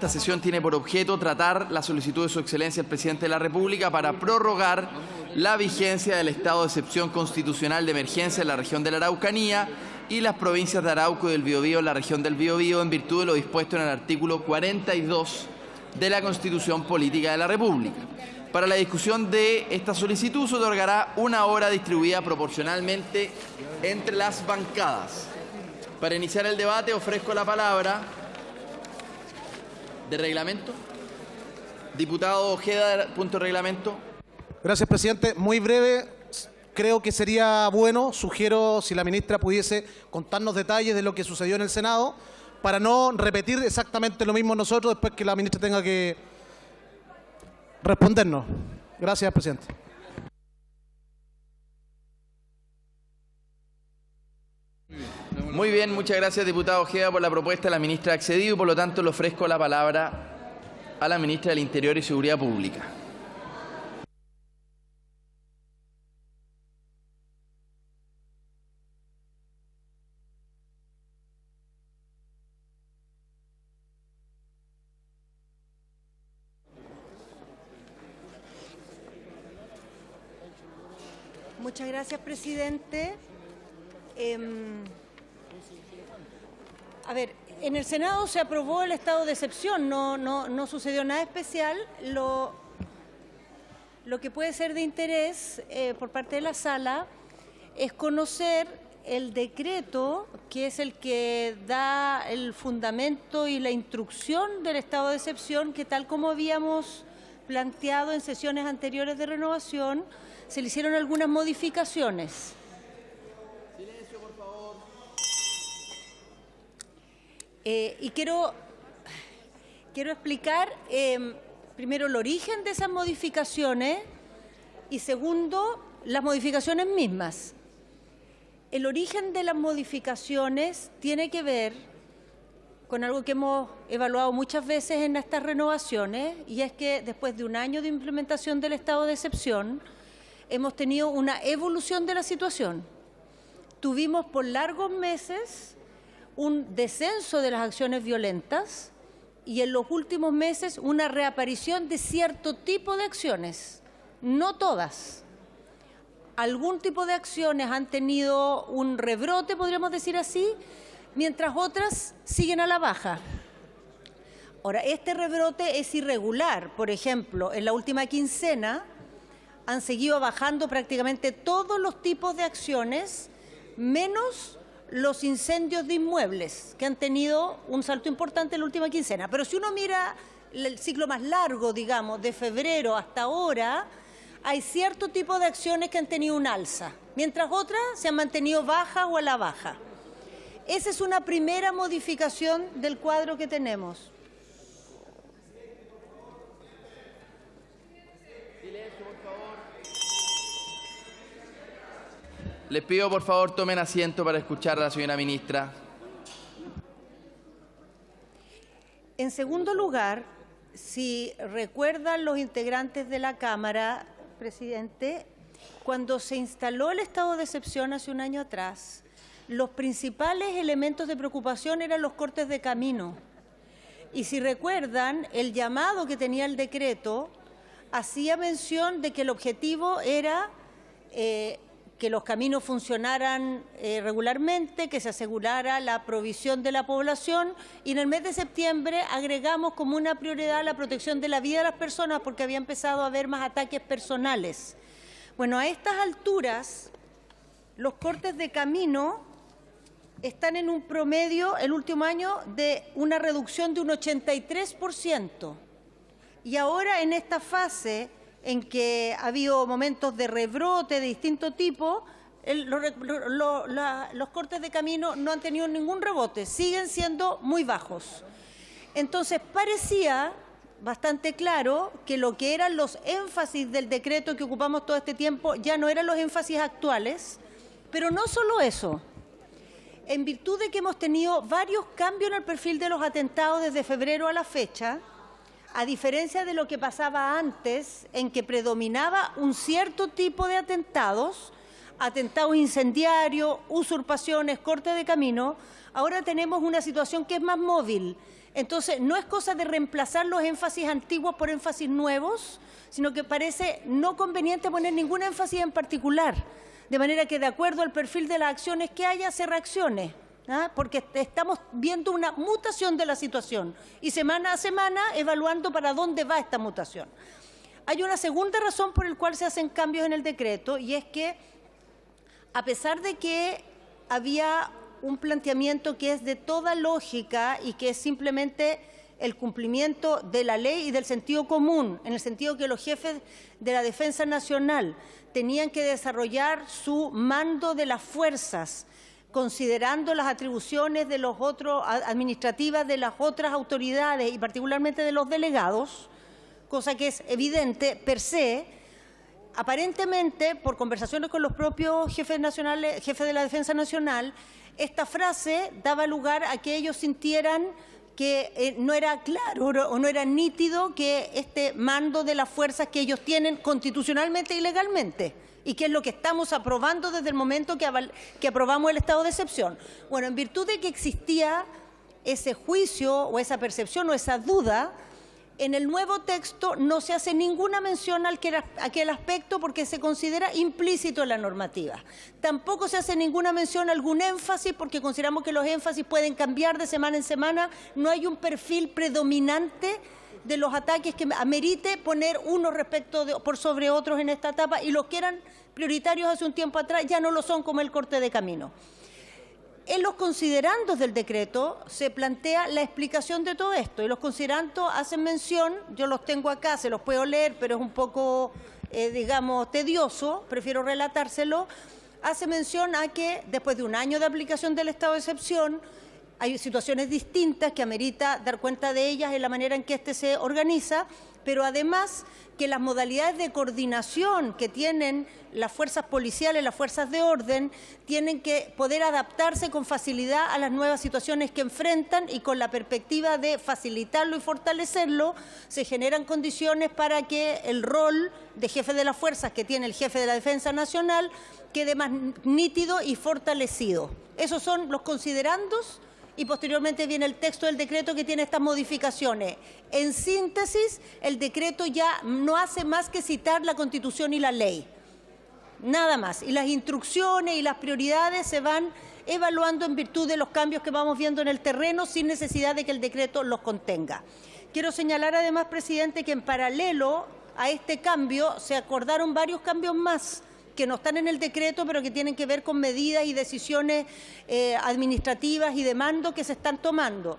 esta sesión tiene por objeto tratar la solicitud de Su Excelencia el Presidente de la República para prorrogar la vigencia del estado de excepción constitucional de emergencia en la región de la Araucanía y las provincias de Arauco y del Biobío en la región del Biobío en virtud de lo dispuesto en el artículo 42 de la Constitución Política de la República. Para la discusión de esta solicitud se otorgará 1 hora distribuida proporcionalmente entre las bancadas. Para iniciar el debate ofrezco la palabra de reglamento. Diputado Ojeda, punto de reglamento. Gracias, presidente. Muy breve. Creo que sería bueno, sugiero, si la ministra pudiese contarnos detalles de lo que sucedió en el Senado, para no repetir exactamente lo mismo nosotros después que la ministra tenga que respondernos. Gracias, presidente. Muy bien, muchas gracias, diputado Ojeda, por la propuesta. La ministra ha accedido y, por lo tanto, le ofrezco la palabra a la ministra del Interior y Seguridad Pública. Muchas gracias, presidente. En el Senado se aprobó el estado de excepción, no sucedió nada especial. Lo que puede ser de interés por parte de la sala es conocer el decreto que es el que da el fundamento y la instrucción del estado de excepción, que tal como habíamos planteado en sesiones anteriores de renovación, se le hicieron algunas modificaciones. Silencio, por favor. Y quiero explicar primero el origen de esas modificaciones y segundo, las modificaciones mismas. El origen de las modificaciones tiene que ver con algo que hemos evaluado muchas veces en estas renovaciones, y es que después de un año de implementación del estado de excepción, hemos tenido una evolución de la situación. Tuvimos por largos meses un descenso de las acciones violentas y en los últimos meses una reaparición de cierto tipo de acciones, no todas. Algún tipo de acciones han tenido un rebrote, podríamos decir así, mientras otras siguen a la baja. Ahora, este rebrote es irregular. Por ejemplo, en la última quincena han seguido bajando prácticamente todos los tipos de acciones, menos los incendios de inmuebles, que han tenido un salto importante en la última quincena. Pero si uno mira el ciclo más largo, digamos, de febrero hasta ahora, hay cierto tipo de acciones que han tenido un alza, mientras otras se han mantenido bajas o a la baja. Esa es una primera modificación del cuadro que tenemos. Les pido, por favor, tomen asiento para escuchar a la señora ministra. En segundo lugar, si recuerdan los integrantes de la Cámara, presidente, cuando se instaló el estado de excepción hace un año atrás, los principales elementos de preocupación eran los cortes de camino. Y si recuerdan, el llamado que tenía el decreto hacía mención de que el objetivo era que los caminos funcionaran regularmente, que se asegurara la provisión de la población, y en el mes de septiembre agregamos como una prioridad la protección de la vida de las personas porque había empezado a haber más ataques personales. Bueno, a estas alturas los cortes de camino están en un promedio el último año de una reducción de un 83%. Y ahora en esta fase en que ha habido momentos de rebrote de distinto tipo, los cortes de camino no han tenido ningún rebote, siguen siendo muy bajos. Entonces parecía bastante claro que lo que eran los énfasis del decreto que ocupamos todo este tiempo ya no eran los énfasis actuales, pero no solo eso. En virtud de que hemos tenido varios cambios en el perfil de los atentados desde febrero a la fecha, a diferencia de lo que pasaba antes, en que predominaba un cierto tipo de atentados, atentados incendiarios, usurpaciones, cortes de camino, ahora tenemos una situación que es más móvil. Entonces, no es cosa de reemplazar los énfasis antiguos por énfasis nuevos, sino que parece no conveniente poner ningún énfasis en particular, de manera que de acuerdo al perfil de las acciones que haya, se reaccione, ¿ah? Porque estamos viendo una mutación de la situación y semana a semana evaluando para dónde va esta mutación. Hay una segunda razón por la cual se hacen cambios en el decreto, y es que, a pesar de que había un planteamiento que es de toda lógica y que es simplemente el cumplimiento de la ley y del sentido común, en el sentido que los jefes de la Defensa Nacional tenían que desarrollar su mando de las fuerzas, considerando las atribuciones de los otros administrativas de las otras autoridades y particularmente de los delegados, cosa que es evidente per se. Aparentemente, por conversaciones con los propios jefes de la Defensa Nacional, esta frase daba lugar a que ellos sintieran que no era claro o no era nítido que este mando de las fuerzas que ellos tienen constitucionalmente y legalmente, y que es lo que estamos aprobando desde el momento que aprobamos el estado de excepción. Bueno, en virtud de que existía ese juicio o esa percepción o esa duda, en el nuevo texto no se hace ninguna mención a aquel aspecto porque se considera implícito en la normativa. Tampoco se hace ninguna mención a algún énfasis porque consideramos que los énfasis pueden cambiar de semana en semana. No hay un perfil predominante de los ataques que amerite poner unos por sobre otros en esta etapa, y los que eran prioritarios hace un tiempo atrás ya no lo son, como el corte de camino. En los considerandos del decreto se plantea la explicación de todo esto, y los considerandos hacen mención, yo los tengo acá, se los puedo leer, pero es un poco, digamos, tedioso, prefiero relatárselo. Hace mención a que después de un año de aplicación del estado de excepción hay situaciones distintas que amerita dar cuenta de ellas en la manera en que éste se organiza, pero además que las modalidades de coordinación que tienen las fuerzas policiales, las fuerzas de orden, tienen que poder adaptarse con facilidad a las nuevas situaciones que enfrentan, y con la perspectiva de facilitarlo y fortalecerlo, se generan condiciones para que el rol de jefe de las fuerzas que tiene el jefe de la Defensa Nacional quede más nítido y fortalecido. Esos son los considerandos. Y posteriormente viene el texto del decreto que tiene estas modificaciones. En síntesis, el decreto ya no hace más que citar la Constitución y la ley. Nada más. Y las instrucciones y las prioridades se van evaluando en virtud de los cambios que vamos viendo en el terreno, sin necesidad de que el decreto los contenga. Quiero señalar además, presidente, que en paralelo a este cambio se acordaron varios cambios más que no están en el decreto, pero que tienen que ver con medidas y decisiones administrativas y de mando que se están tomando.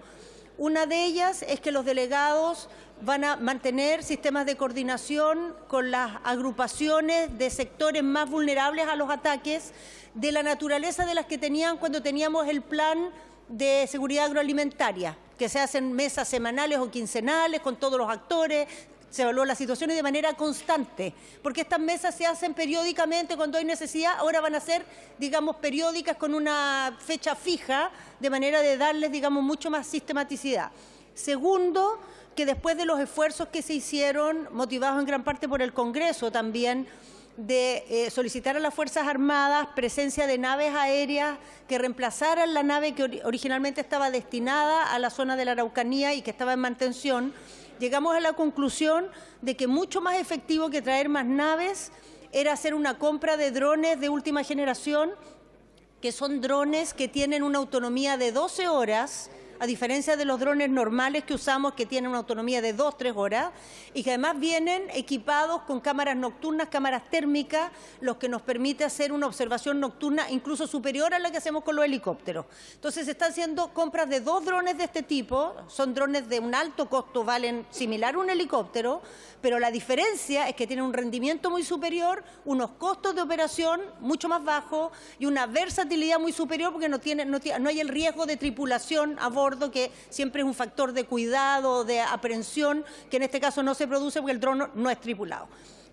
Una de ellas es que los delegados van a mantener sistemas de coordinación con las agrupaciones de sectores más vulnerables a los ataques, de la naturaleza de las que tenían cuando teníamos el plan de seguridad agroalimentaria, que se hacen mesas semanales o quincenales con todos los actores. Se evaluó las situaciones de manera constante, porque estas mesas se hacen periódicamente cuando hay necesidad. Ahora van a ser, digamos, periódicas con una fecha fija, de manera de darles, digamos, mucho más sistematicidad. Segundo, que después de los esfuerzos que se hicieron, motivados en gran parte por el Congreso también, de solicitar a las Fuerzas Armadas presencia de naves aéreas que reemplazaran la nave que originalmente estaba destinada a la zona de la Araucanía y que estaba en mantención, llegamos a la conclusión de que mucho más efectivo que traer más naves era hacer una compra de drones de última generación, que son drones que tienen una autonomía de 12 horas, a diferencia de los drones normales que usamos, que tienen una autonomía de 2-3 horas, y que además vienen equipados con cámaras nocturnas, cámaras térmicas, lo que nos permite hacer una observación nocturna incluso superior a la que hacemos con los helicópteros. Entonces se están haciendo compras de 2 drones de este tipo, son drones de un alto costo, valen similar a un helicóptero, pero la diferencia es que tienen un rendimiento muy superior, unos costos de operación mucho más bajos y una versatilidad muy superior, porque no hay el riesgo de tripulación a bordo, que siempre es un factor de cuidado, de aprehensión, que en este caso no se produce porque el dron no es tripulado.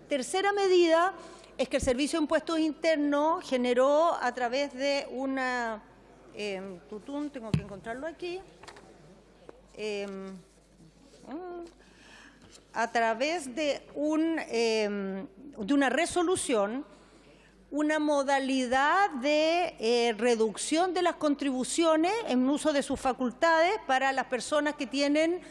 Tercera medida es que el Servicio de Impuestos Internos generó a través de una... tengo que encontrarlo aquí. A través de una resolución, una modalidad de reducción de las contribuciones en uso de sus facultades para las personas que tienen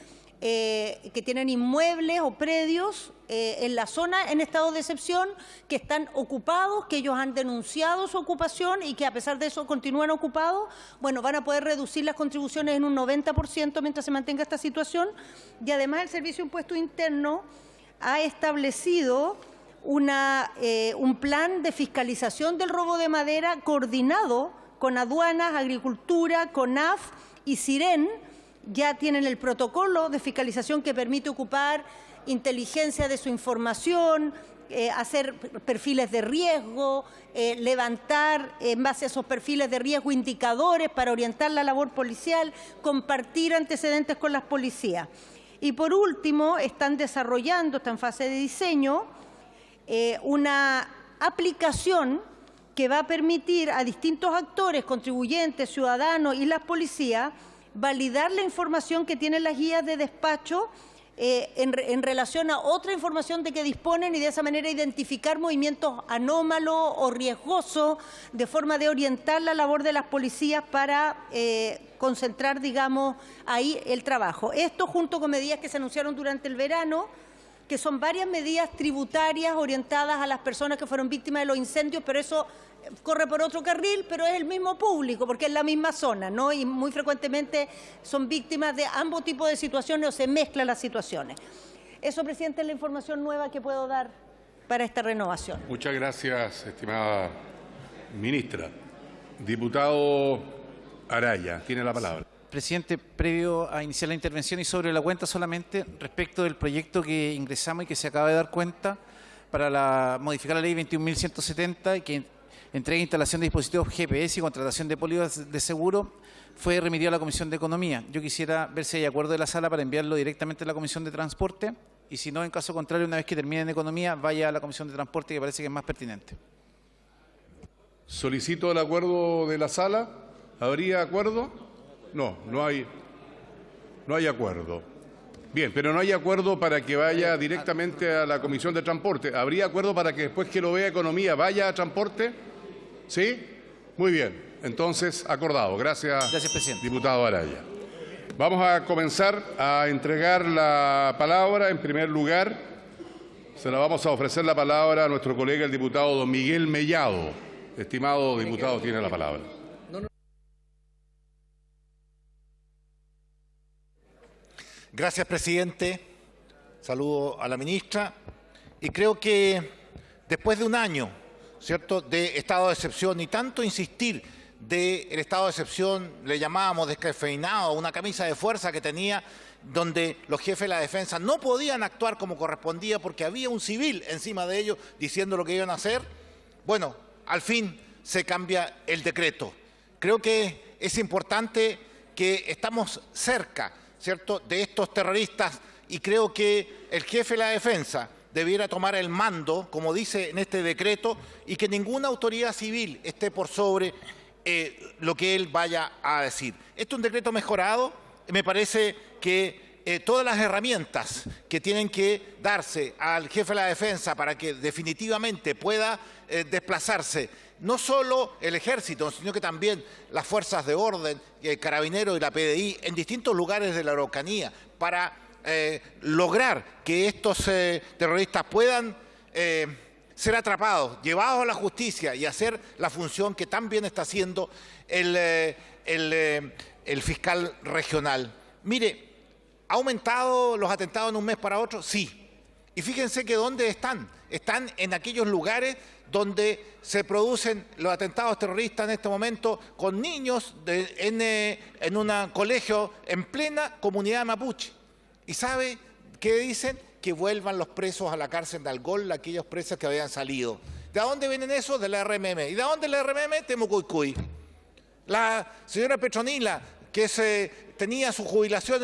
inmuebles o predios en la zona en estado de excepción, que están ocupados, que ellos han denunciado su ocupación y que a pesar de eso continúan ocupados. Bueno, van a poder reducir las contribuciones en un 90% mientras se mantenga esta situación. Y además el Servicio de Impuesto Interno ha establecido un plan de fiscalización del robo de madera coordinado con aduanas, agricultura, CONAF y SIREN. Ya tienen el protocolo de fiscalización que permite ocupar inteligencia de su información, hacer perfiles de riesgo, levantar en base a esos perfiles de riesgo indicadores para orientar la labor policial, compartir antecedentes con las policías. Y por último, están desarrollando, está en fase de diseño, una aplicación que va a permitir a distintos actores, contribuyentes, ciudadanos y las policías, validar la información que tienen las guías de despacho en relación a otra información de que disponen y de esa manera identificar movimientos anómalos o riesgosos, de forma de orientar la labor de las policías para concentrar, digamos, ahí el trabajo. Esto junto con medidas que se anunciaron durante el verano, que son varias medidas tributarias orientadas a las personas que fueron víctimas de los incendios, pero eso corre por otro carril, pero es el mismo público, porque es la misma zona, ¿no? Y muy frecuentemente son víctimas de ambos tipos de situaciones o se mezclan las situaciones. Eso, presidente, es la información nueva que puedo dar para esta renovación. Muchas gracias, estimada ministra. Diputado Araya, tiene la palabra. Presidente, previo a iniciar la intervención y sobre la cuenta solamente, respecto del proyecto que ingresamos y que se acaba de dar cuenta para modificar la ley 21.170, que entrega instalación de dispositivos GPS y contratación de pólizas de seguro, fue remitido a la Comisión de Economía. Yo quisiera ver si hay acuerdo de la sala para enviarlo directamente a la Comisión de Transporte y si no, en caso contrario, una vez que termine en Economía, vaya a la Comisión de Transporte, que parece que es más pertinente. Solicito el acuerdo de la sala. ¿Habría acuerdo? No, no hay acuerdo. Bien, pero no hay acuerdo para que vaya directamente a la Comisión de Transporte. ¿Habría acuerdo para que después que lo vea Economía vaya a Transporte? ¿Sí? Muy bien. Entonces, acordado. Gracias, presidente. Diputado Araya. Vamos a comenzar a entregar la palabra. En primer lugar, se la vamos a ofrecer la palabra a nuestro colega, el diputado don Miguel Mellado. Estimado diputado, tiene la palabra. Gracias, presidente. Saludo a la ministra. Y creo que después de un año, ¿cierto?, de estado de excepción y tanto insistir del estado de excepción, le llamábamos descafeinado, una camisa de fuerza que tenía, donde los jefes de la defensa no podían actuar como correspondía porque había un civil encima de ellos diciendo lo que iban a hacer. Bueno, al fin se cambia el decreto. Creo que es importante que estamos cerca, ¿cierto?, de estos terroristas, y creo que el jefe de la defensa debiera tomar el mando, como dice en este decreto, y que ninguna autoridad civil esté por sobre lo que él vaya a decir. Este es un decreto mejorado. Me parece que todas las herramientas que tienen que darse al jefe de la defensa para que definitivamente pueda desplazarse, no solo el ejército, sino que también las fuerzas de orden, Carabineros y la PDI, en distintos lugares de la Araucanía, para lograr que estos terroristas puedan ser atrapados, llevados a la justicia y hacer la función que tan bien está haciendo el fiscal regional. Mire, ¿ha aumentado los atentados en un mes para otro? Sí. Y fíjense que ¿dónde están? Están en aquellos lugares donde se producen los atentados terroristas en este momento con niños en un colegio en plena comunidad mapuche. ¿Y sabe qué dicen? Que vuelvan los presos a la cárcel de Algol, aquellos presos que habían salido. ¿De dónde vienen esos? De la RMM. ¿Y de dónde la RMM? Temucuicui. La señora Petronila, que tenía su jubilación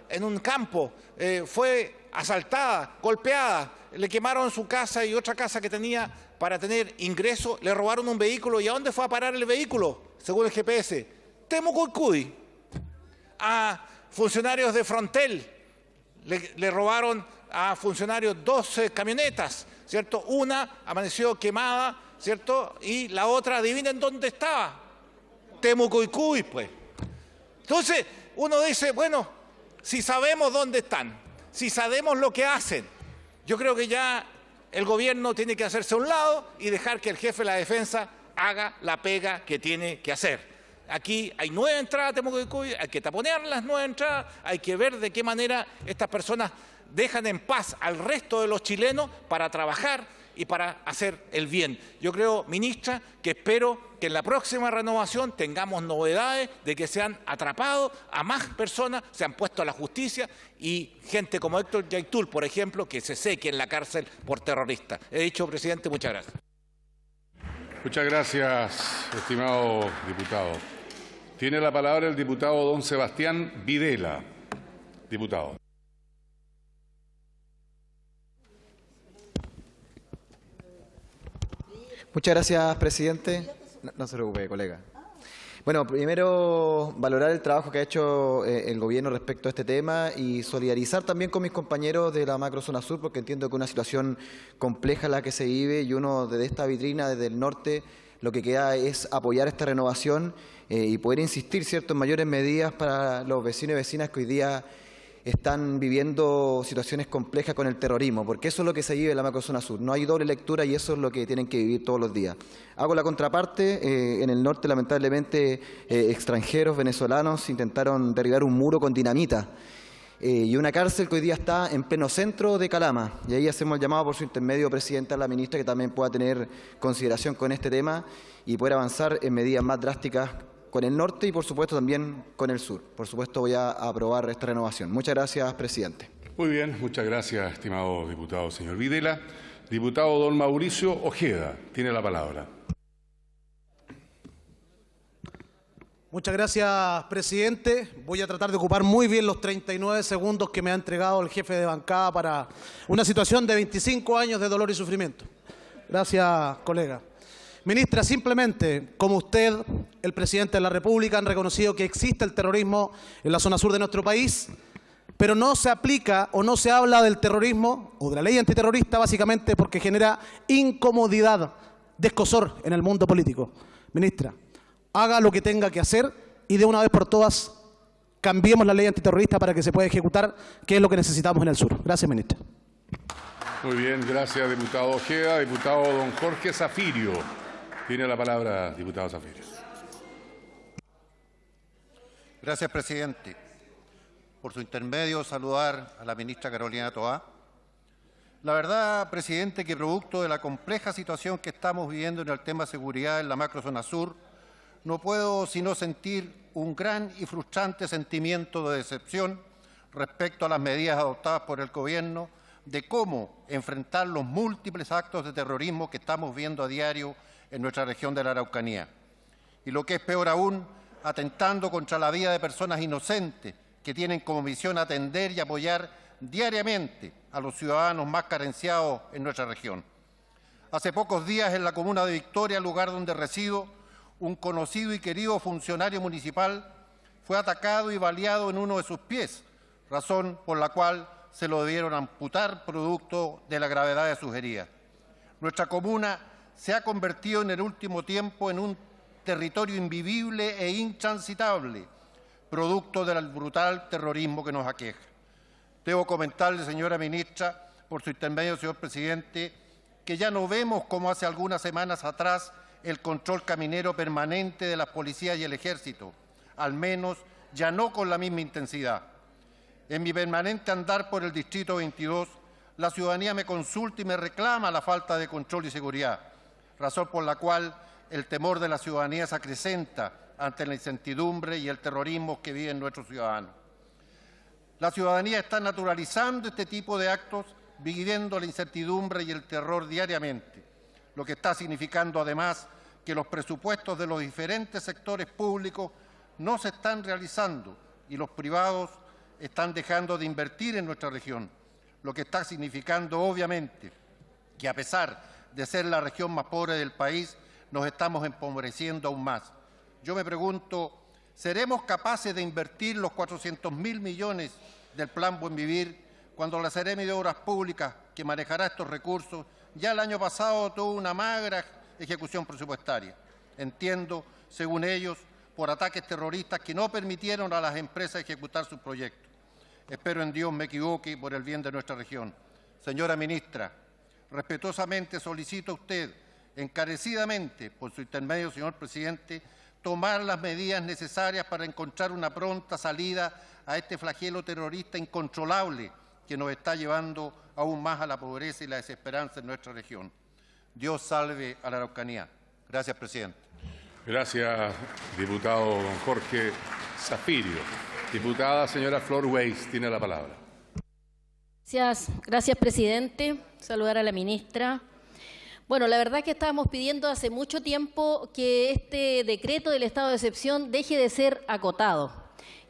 en un campo, fue asaltada, golpeada, le quemaron su casa y otra casa que tenía para tener ingreso, le robaron un vehículo. ¿Y a dónde fue a parar el vehículo? Según el GPS, Temucuicui. A funcionarios de Frontel le robaron a funcionarios 12 camionetas, ¿cierto? Una amaneció quemada ¿cierto? Y la otra, adivinen dónde estaba. Temucuicui, pues. Entonces, uno dice, bueno, si sabemos dónde están, si sabemos lo que hacen, yo creo que ya el gobierno tiene que hacerse a un lado y dejar que el jefe de la defensa haga la pega que tiene que hacer. Aquí hay 9 entradas a Temucuicui, hay que taponear las 9 entradas, hay que ver de qué manera estas personas dejan en paz al resto de los chilenos para trabajar y para hacer el bien. Yo creo, ministra, que espero que en la próxima renovación tengamos novedades de que se han atrapado a más personas, se han puesto a la justicia y gente como Héctor Yaitul, por ejemplo, que se seque en la cárcel por terrorista. He dicho, presidente, muchas gracias. Muchas gracias, estimado diputado. Tiene la palabra el diputado don Sebastián Videla. Diputado. Muchas gracias, presidente. No se preocupe, colega. Bueno, primero valorar el trabajo que ha hecho el gobierno respecto a este tema y solidarizar también con mis compañeros de la macrozona sur, porque entiendo que es una situación compleja la que se vive y uno desde esta vitrina, desde el norte, lo que queda es apoyar esta renovación y poder insistir, ¿cierto?, en mayores medidas para los vecinos y vecinas que hoy día están viviendo situaciones complejas con el terrorismo, porque eso es lo que se vive en la macrozona sur. No hay doble lectura y eso es lo que tienen que vivir todos los días. Hago la contraparte. En el norte, lamentablemente, extranjeros, venezolanos, intentaron derribar un muro con dinamita y una cárcel que hoy día está en pleno centro de Calama. Y ahí hacemos el llamado por su intermedio, presidenta, a la ministra, que también pueda tener consideración con este tema y poder avanzar en medidas más drásticas con el norte y, por supuesto, también con el sur. Por supuesto, voy a aprobar esta renovación. Muchas gracias, presidente. Muy bien, muchas gracias, estimado diputado señor Videla. Diputado don Mauricio Ojeda, tiene la palabra. Muchas gracias, presidente. Voy a tratar de ocupar muy bien los 39 segundos que me ha entregado el jefe de bancada para una situación de 25 años de dolor y sufrimiento. Gracias, colega. Ministra, simplemente, como usted, el presidente de la República, han reconocido que existe el terrorismo en la zona sur de nuestro país, pero no se aplica o no se habla del terrorismo o de la ley antiterrorista básicamente porque genera incomodidad, descosor en el mundo político. Ministra, haga lo que tenga que hacer y de una vez por todas cambiemos la ley antiterrorista para que se pueda ejecutar, que es lo que necesitamos en el sur. Gracias, ministra. Muy bien, gracias, diputado Ojeda. Diputado don Jorge Zafirio. Tiene la palabra, diputado Zafirio. Gracias, presidente. Por su intermedio, saludar a la ministra Carolina Toá. La verdad, presidente, que producto de la compleja situación que estamos viviendo en el tema seguridad en la macrozona sur, no puedo sino sentir un gran y frustrante sentimiento de decepción respecto a las medidas adoptadas por el gobierno de cómo enfrentar los múltiples actos de terrorismo que estamos viendo a diario en nuestra región de la Araucanía. Y lo que es peor aún, atentando contra la vida de personas inocentes que tienen como misión atender y apoyar diariamente a los ciudadanos más carenciados en nuestra región. Hace pocos días, en la comuna de Victoria, lugar donde resido, un conocido y querido funcionario municipal fue atacado y baleado en uno de sus pies, razón por la cual se lo debieron amputar producto de la gravedad de sus heridas. Nuestra comuna se ha convertido en el último tiempo en un territorio invivible e intransitable, producto del brutal terrorismo que nos aqueja. Debo comentarle, señora ministra, por su intermedio, señor presidente, que ya no vemos como hace algunas semanas atrás el control caminero permanente de las policías y el ejército, al menos ya no con la misma intensidad. En mi permanente andar por el Distrito 22, la ciudadanía me consulta y me reclama la falta de control y seguridad, razón por la cual el temor de la ciudadanía se acrecenta ante la incertidumbre y el terrorismo que viven nuestros ciudadanos. La ciudadanía está naturalizando este tipo de actos, viviendo la incertidumbre y el terror diariamente, lo que está significando además que los presupuestos de los diferentes sectores públicos no se están realizando y los privados están dejando de invertir en nuestra región, lo que está significando obviamente que a pesar de ser la región más pobre del país, nos estamos empobreciendo aún más. Yo me pregunto, ¿seremos capaces de invertir los 400.000 millones del Plan Buen Vivir cuando la Seremi de Obras Públicas, que manejará estos recursos, ya el año pasado tuvo una magra ejecución presupuestaria. Entiendo, según ellos, por ataques terroristas que no permitieron a las empresas ejecutar sus proyectos. Espero en Dios me equivoque por el bien de nuestra región. Señora ministra, respetuosamente solicito a usted, encarecidamente, por su intermedio, señor presidente, tomar las medidas necesarias para encontrar una pronta salida a este flagelo terrorista incontrolable que nos está llevando aún más a la pobreza y la desesperanza en nuestra región. Dios salve a la Araucanía. Gracias, presidente. Gracias, diputado don Jorge Zafirio. Diputada señora Flor Weiss tiene la palabra. Gracias, presidente. Saludar a la ministra. Bueno, la verdad es que estábamos pidiendo hace mucho tiempo que este decreto del estado de excepción deje de ser acotado.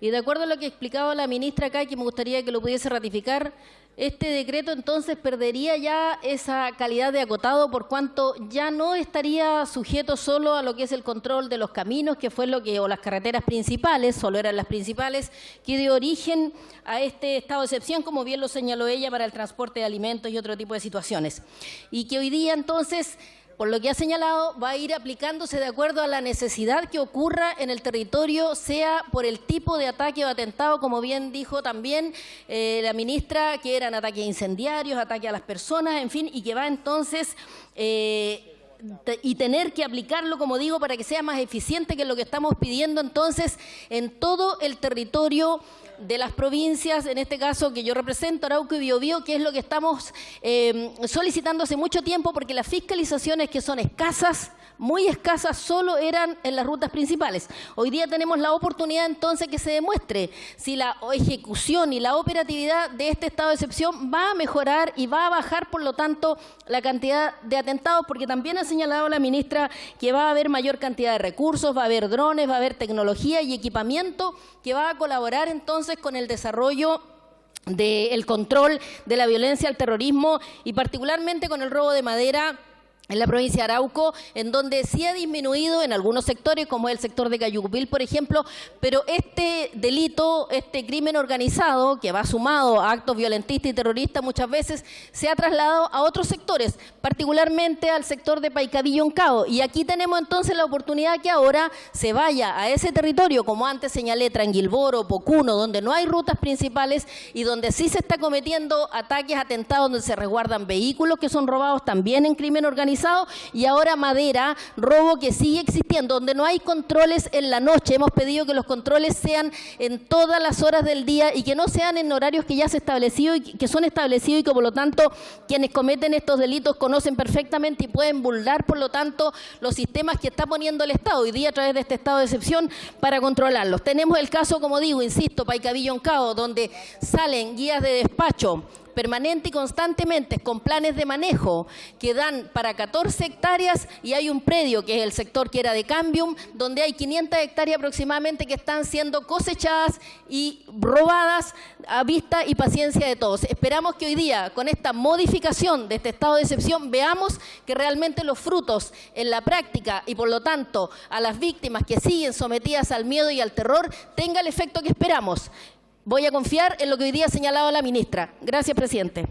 Y de acuerdo a lo que explicaba la ministra acá, que me gustaría que lo pudiese ratificar, este decreto entonces perdería ya esa calidad de acotado por cuanto ya no estaría sujeto solo a lo que es el control de los caminos, que fue lo que, o las carreteras principales, solo eran las principales, que dio origen a este estado de excepción, como bien lo señaló ella, para el transporte de alimentos y otro tipo de situaciones. Y que hoy día entonces, por lo que ha señalado, va a ir aplicándose de acuerdo a la necesidad que ocurra en el territorio, sea por el tipo de ataque o atentado, como bien dijo también la ministra, que eran ataques incendiarios, ataques a las personas, en fin, y que va entonces y tener que aplicarlo, como digo, para que sea más eficiente, que es lo que estamos pidiendo entonces en todo el territorio de las provincias, en este caso que yo represento, Arauco y Biobío, que es lo que estamos solicitando hace mucho tiempo, porque las fiscalizaciones, que son escasas, muy escasas, solo eran en las rutas principales. Hoy día tenemos la oportunidad entonces que se demuestre si la ejecución y la operatividad de este estado de excepción va a mejorar y va a bajar, por lo tanto, la cantidad de atentados, porque también ha señalado la ministra que va a haber mayor cantidad de recursos, va a haber drones, va a haber tecnología y equipamiento que va a colaborar entonces con el desarrollo del control de la violencia al terrorismo y particularmente con el robo de madera en la provincia de Arauco, en donde sí ha disminuido en algunos sectores, como el sector de Cayucupil, por ejemplo, pero este delito, este crimen organizado, que va sumado a actos violentistas y terroristas, muchas veces se ha trasladado a otros sectores, particularmente al sector de Paicaví y Huancao. Y aquí tenemos entonces la oportunidad que ahora se vaya a ese territorio, como antes señalé, Tranquilboro, Pocuno, donde no hay rutas principales y donde sí se está cometiendo ataques, atentados, donde se resguardan vehículos que son robados también en crimen organizado, y ahora madera, robo que sigue existiendo, donde no hay controles en la noche. Hemos pedido que los controles sean en todas las horas del día y que no sean en horarios que ya se establecido y que son establecidos y que por lo tanto quienes cometen estos delitos conocen perfectamente y pueden vulnerar por lo tanto los sistemas que está poniendo el Estado hoy día a través de este estado de excepción para controlarlos. Tenemos el caso, como digo, insisto, Paicaví y Huancao, donde salen guías de despacho permanente y constantemente con planes de manejo que dan para 14 hectáreas y hay un predio que es el sector que era de Cambium, donde hay 500 hectáreas aproximadamente que están siendo cosechadas y robadas a vista y paciencia de todos. Esperamos que hoy día, con esta modificación de este estado de excepción, veamos que realmente los frutos en la práctica y por lo tanto a las víctimas que siguen sometidas al miedo y al terror tenga el efecto que esperamos. Voy a confiar en lo que hoy día ha señalado la ministra. Gracias, presidente.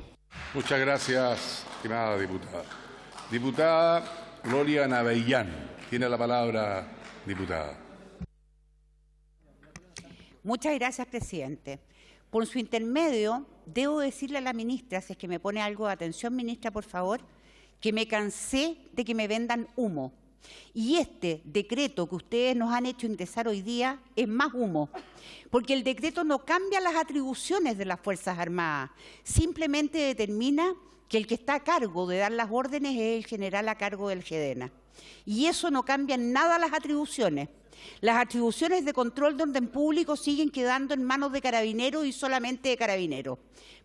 Muchas gracias, estimada diputada. Diputada Gloria Navellán, tiene la palabra, diputada. Muchas gracias, presidente. Por su intermedio, debo decirle a la ministra, si es que me pone algo de atención, ministra, por favor, que me cansé de que me vendan humo. Y este decreto que ustedes nos han hecho ingresar hoy día es más humo, porque el decreto no cambia las atribuciones de las Fuerzas Armadas, simplemente determina que el que está a cargo de dar las órdenes es el general a cargo del GEDENA. Y eso no cambia en nada las atribuciones. Las atribuciones de control de orden público siguen quedando en manos de Carabineros y solamente de Carabineros.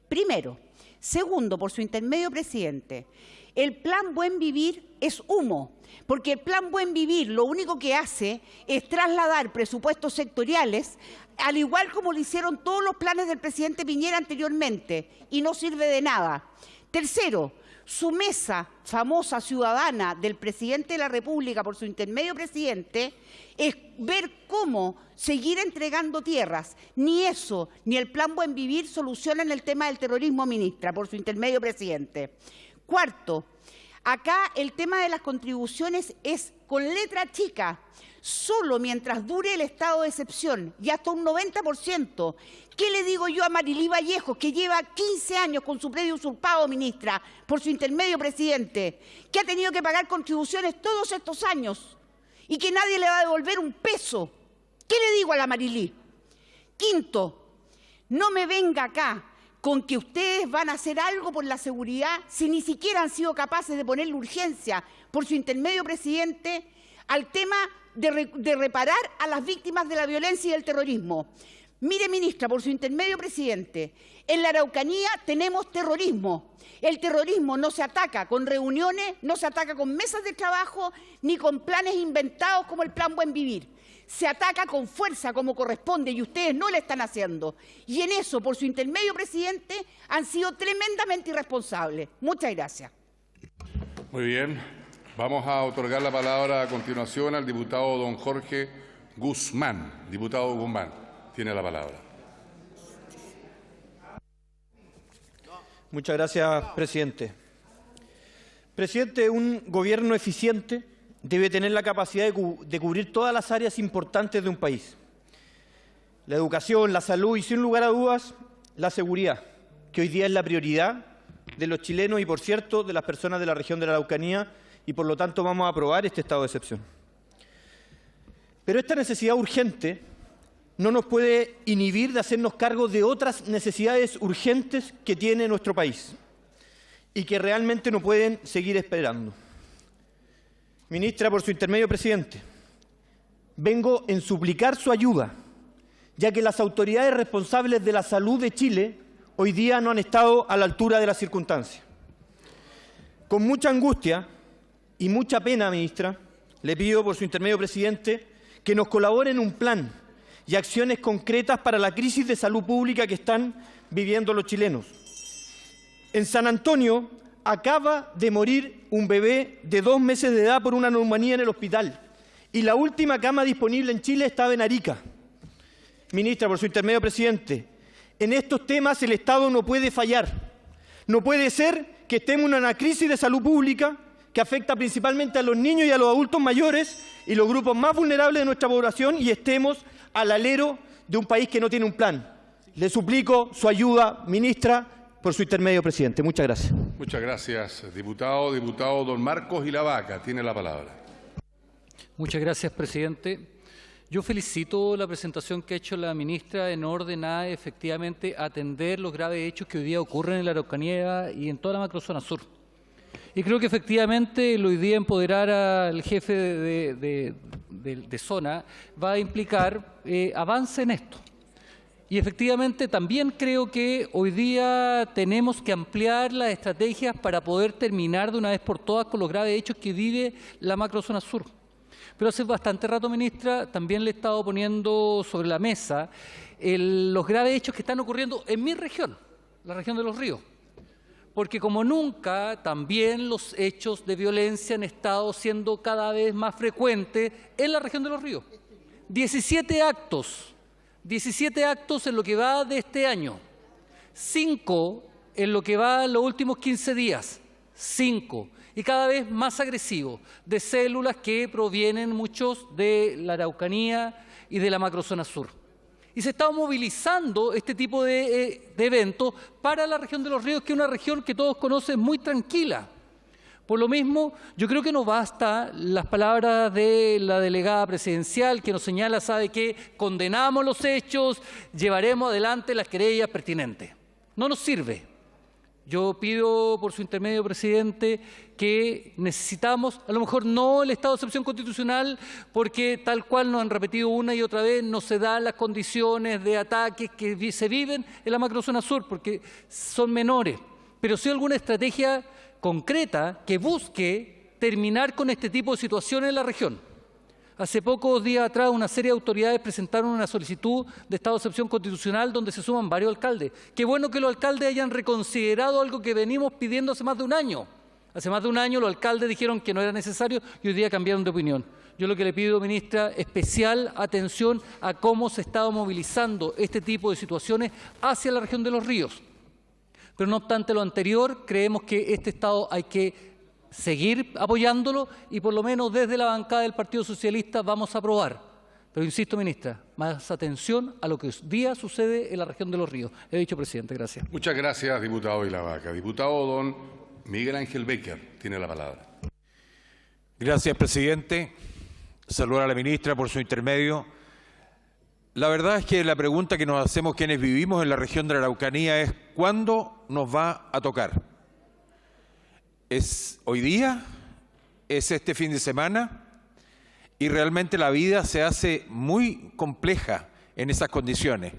Primero. Segundo, por su intermedio, presidente, el Plan Buen Vivir es humo, porque el Plan Buen Vivir lo único que hace es trasladar presupuestos sectoriales, al igual como lo hicieron todos los planes del presidente Piñera anteriormente, y no sirve de nada. Tercero, su mesa famosa ciudadana del presidente de la República, por su intermedio, presidente, es ver cómo seguir entregando tierras. Ni eso, ni el Plan Buen Vivir solucionan el tema del terrorismo, ministra, por su intermedio, presidente. Cuarto, Acá el tema de las contribuciones es con letra chica, solo mientras dure el estado de excepción y hasta un 90%. ¿Qué le digo yo a Marilí Vallejo, que lleva 15 años con su predio usurpado, ministra, por su intermedio, presidente, que ha tenido que pagar contribuciones todos estos años y que nadie le va a devolver un peso? ¿Qué le digo a la Marilí? Quinto, no me venga acá con que ustedes van a hacer algo por la seguridad si ni siquiera han sido capaces de ponerle urgencia por su intermedio, presidente, al tema de reparar a las víctimas de la violencia y del terrorismo. Mire, ministra, por su intermedio, presidente, en la Araucanía tenemos terrorismo. El terrorismo no se ataca con reuniones, no se ataca con mesas de trabajo, ni con planes inventados como el Plan Buen Vivir. Se ataca con fuerza como corresponde y ustedes no lo están haciendo. Y en eso, por su intermedio, presidente, han sido tremendamente irresponsables. Muchas gracias. Muy bien. Vamos a otorgar la palabra a continuación al diputado don Jorge Guzmán. Diputado Guzmán, tiene la palabra. Muchas gracias, presidente. Presidente, un gobierno eficiente debe tener la capacidad de cubrir todas las áreas importantes de un país. La educación, la salud y, sin lugar a dudas, la seguridad, que hoy día es la prioridad de los chilenos y, por cierto, de las personas de la región de la Araucanía, y por lo tanto vamos a aprobar este estado de excepción. Pero esta necesidad urgente no nos puede inhibir de hacernos cargo de otras necesidades urgentes que tiene nuestro país y que realmente no pueden seguir esperando. Ministra, por su intermedio, presidente, vengo en suplicar su ayuda, ya que las autoridades responsables de la salud de Chile hoy día no han estado a la altura de las circunstancias. Con mucha angustia y mucha pena, ministra, le pido por su intermedio, presidente, que nos colabore en un plan y acciones concretas para la crisis de salud pública que están viviendo los chilenos. En San Antonio acaba de morir un bebé de 2 meses de edad por una neumonía en el hospital y la última cama disponible en Chile estaba en Arica. Ministra, por su intermedio, presidente, en estos temas el Estado no puede fallar. No puede ser que estemos en una crisis de salud pública que afecta principalmente a los niños y a los adultos mayores y los grupos más vulnerables de nuestra población y estemos al alero de un país que no tiene un plan. Le suplico su ayuda, ministra, por su intermedio, presidente. Muchas gracias. Muchas gracias, diputado. Diputado don Marcos Ilavaca, tiene la palabra. Muchas gracias, presidente. Yo felicito la presentación que ha hecho la ministra en orden a efectivamente atender los graves hechos que hoy día ocurren en la Araucanía y en toda la macrozona sur. Y creo que efectivamente el hoy día empoderar al jefe de zona va a implicar avance en esto. Y efectivamente también creo que hoy día tenemos que ampliar las estrategias para poder terminar de una vez por todas con los graves hechos que vive la macrozona sur. Pero hace bastante rato, ministra, también le he estado poniendo sobre la mesa los graves hechos que están ocurriendo en mi región, la región de Los Ríos. Porque como nunca, también los hechos de violencia han estado siendo cada vez más frecuentes en la región de Los Ríos. 17 actos en lo que va de este año, 5 en lo que va en los últimos 15 días, 5, y cada vez más agresivos, de células que provienen muchos de la Araucanía y de la macrozona sur. Y se está movilizando este tipo de eventos para la región de Los Ríos, que es una región que todos conocen muy tranquila. Por lo mismo, yo creo que no basta las palabras de la delegada presidencial que nos señala, sabe que condenamos los hechos, llevaremos adelante las querellas pertinentes. No nos sirve. Yo pido por su intermedio, presidente, que necesitamos, a lo mejor no el estado de excepción constitucional, porque tal cual nos han repetido una y otra vez, no se dan las condiciones de ataques que se viven en la macrozona sur, porque son menores, pero sí alguna estrategia concreta que busque terminar con este tipo de situaciones en la región. Hace pocos días atrás una serie de autoridades presentaron una solicitud de estado de excepción constitucional donde se suman varios alcaldes. Qué bueno que los alcaldes hayan reconsiderado algo que venimos pidiendo hace más de un año. Hace más de un año los alcaldes dijeron que no era necesario y hoy día cambiaron de opinión. Yo lo que le pido, ministra, especial atención a cómo se está movilizando este tipo de situaciones hacia la región de Los Ríos. Pero no obstante lo anterior, creemos que este estado hay que seguir apoyándolo y por lo menos desde la bancada del Partido Socialista vamos a aprobar. Pero insisto, ministra, más atención a lo que hoy día sucede en la región de Los Ríos. He dicho, presidente, gracias. Muchas gracias, diputado Ilavaca. Diputado don Miguel Ángel Baker tiene la palabra. Gracias, presidente. Saludar a la ministra por su intermedio. La verdad es que la pregunta que nos hacemos quienes vivimos en la región de la Araucanía es ¿cuándo nos va a tocar? ¿Es hoy día? ¿Es este fin de semana? Y realmente la vida se hace muy compleja en esas condiciones.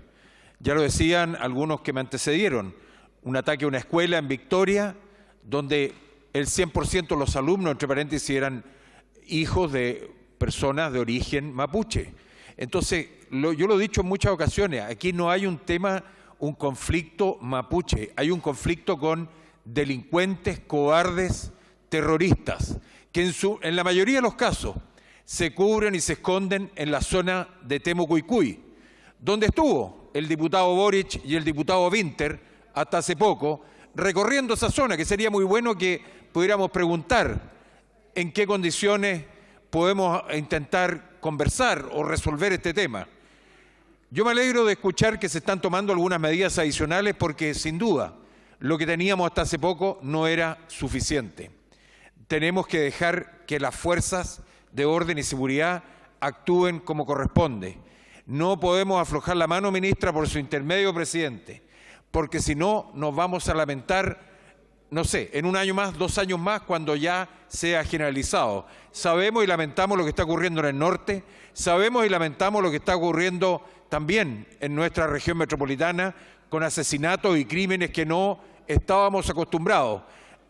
Ya lo decían algunos que me antecedieron, un ataque a una escuela en Victoria, donde el 100% de los alumnos, entre paréntesis, eran hijos de personas de origen mapuche. Entonces, yo lo he dicho en muchas ocasiones, aquí no hay un conflicto mapuche, hay un conflicto con delincuentes, cobardes, terroristas, que en la mayoría de los casos se cubren y se esconden en la zona de Temucuicui, donde estuvo el diputado Boric y el diputado Winter hasta hace poco, recorriendo esa zona, que sería muy bueno que pudiéramos preguntar en qué condiciones podemos intentar conversar o resolver este tema. Yo me alegro de escuchar que se están tomando algunas medidas adicionales porque, sin duda, lo que teníamos hasta hace poco no era suficiente. Tenemos que dejar que las fuerzas de orden y seguridad actúen como corresponde. No podemos aflojar la mano, ministra, por su intermedio, presidente, porque si no nos vamos a lamentar, no sé, en un año más, 2 años más, cuando ya sea generalizado. Sabemos y lamentamos lo que está ocurriendo en el norte, sabemos y lamentamos lo que está ocurriendo también en nuestra región metropolitana, con asesinatos y crímenes que no estábamos acostumbrados.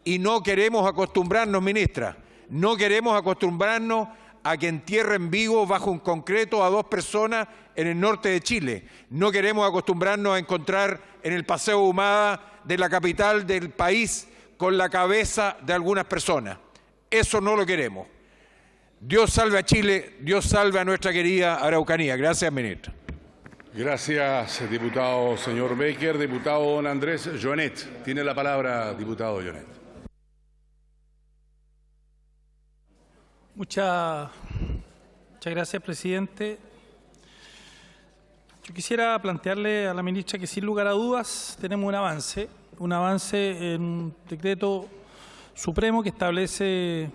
Y no queremos acostumbrarnos, ministra, no queremos acostumbrarnos a que entierren vivos bajo un concreto a 2 personas en el norte de Chile. No queremos acostumbrarnos a encontrar en el Paseo Ahumada de la capital del país con la cabeza de algunas personas. Eso no lo queremos. Dios salve a Chile, Dios salve a nuestra querida Araucanía. Gracias, ministra. Gracias, diputado señor Baker. Diputado don Andrés Joanet. Tiene la palabra, diputado Joanet. Muchas gracias, presidente. Yo quisiera plantearle a la ministra que sin lugar a dudas tenemos un avance en un decreto supremo que establece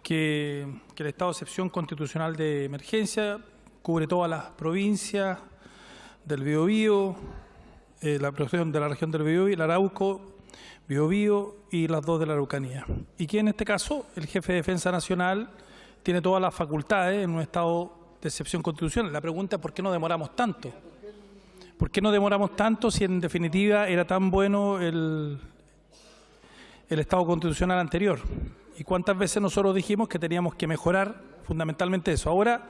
que el estado de excepción constitucional de emergencia cubre todas las provincias del Biobío, la protección de la región del Biobío, el Arauco, Biobío y las 2 de la Araucanía. Y que en este caso el jefe de Defensa Nacional tiene todas las facultades en un estado de excepción constitucional. La pregunta es ¿por qué no demoramos tanto? ¿Por qué no demoramos tanto si en definitiva era tan bueno el estado constitucional anterior? ¿Y cuántas veces nosotros dijimos que teníamos que mejorar fundamentalmente eso? Ahora,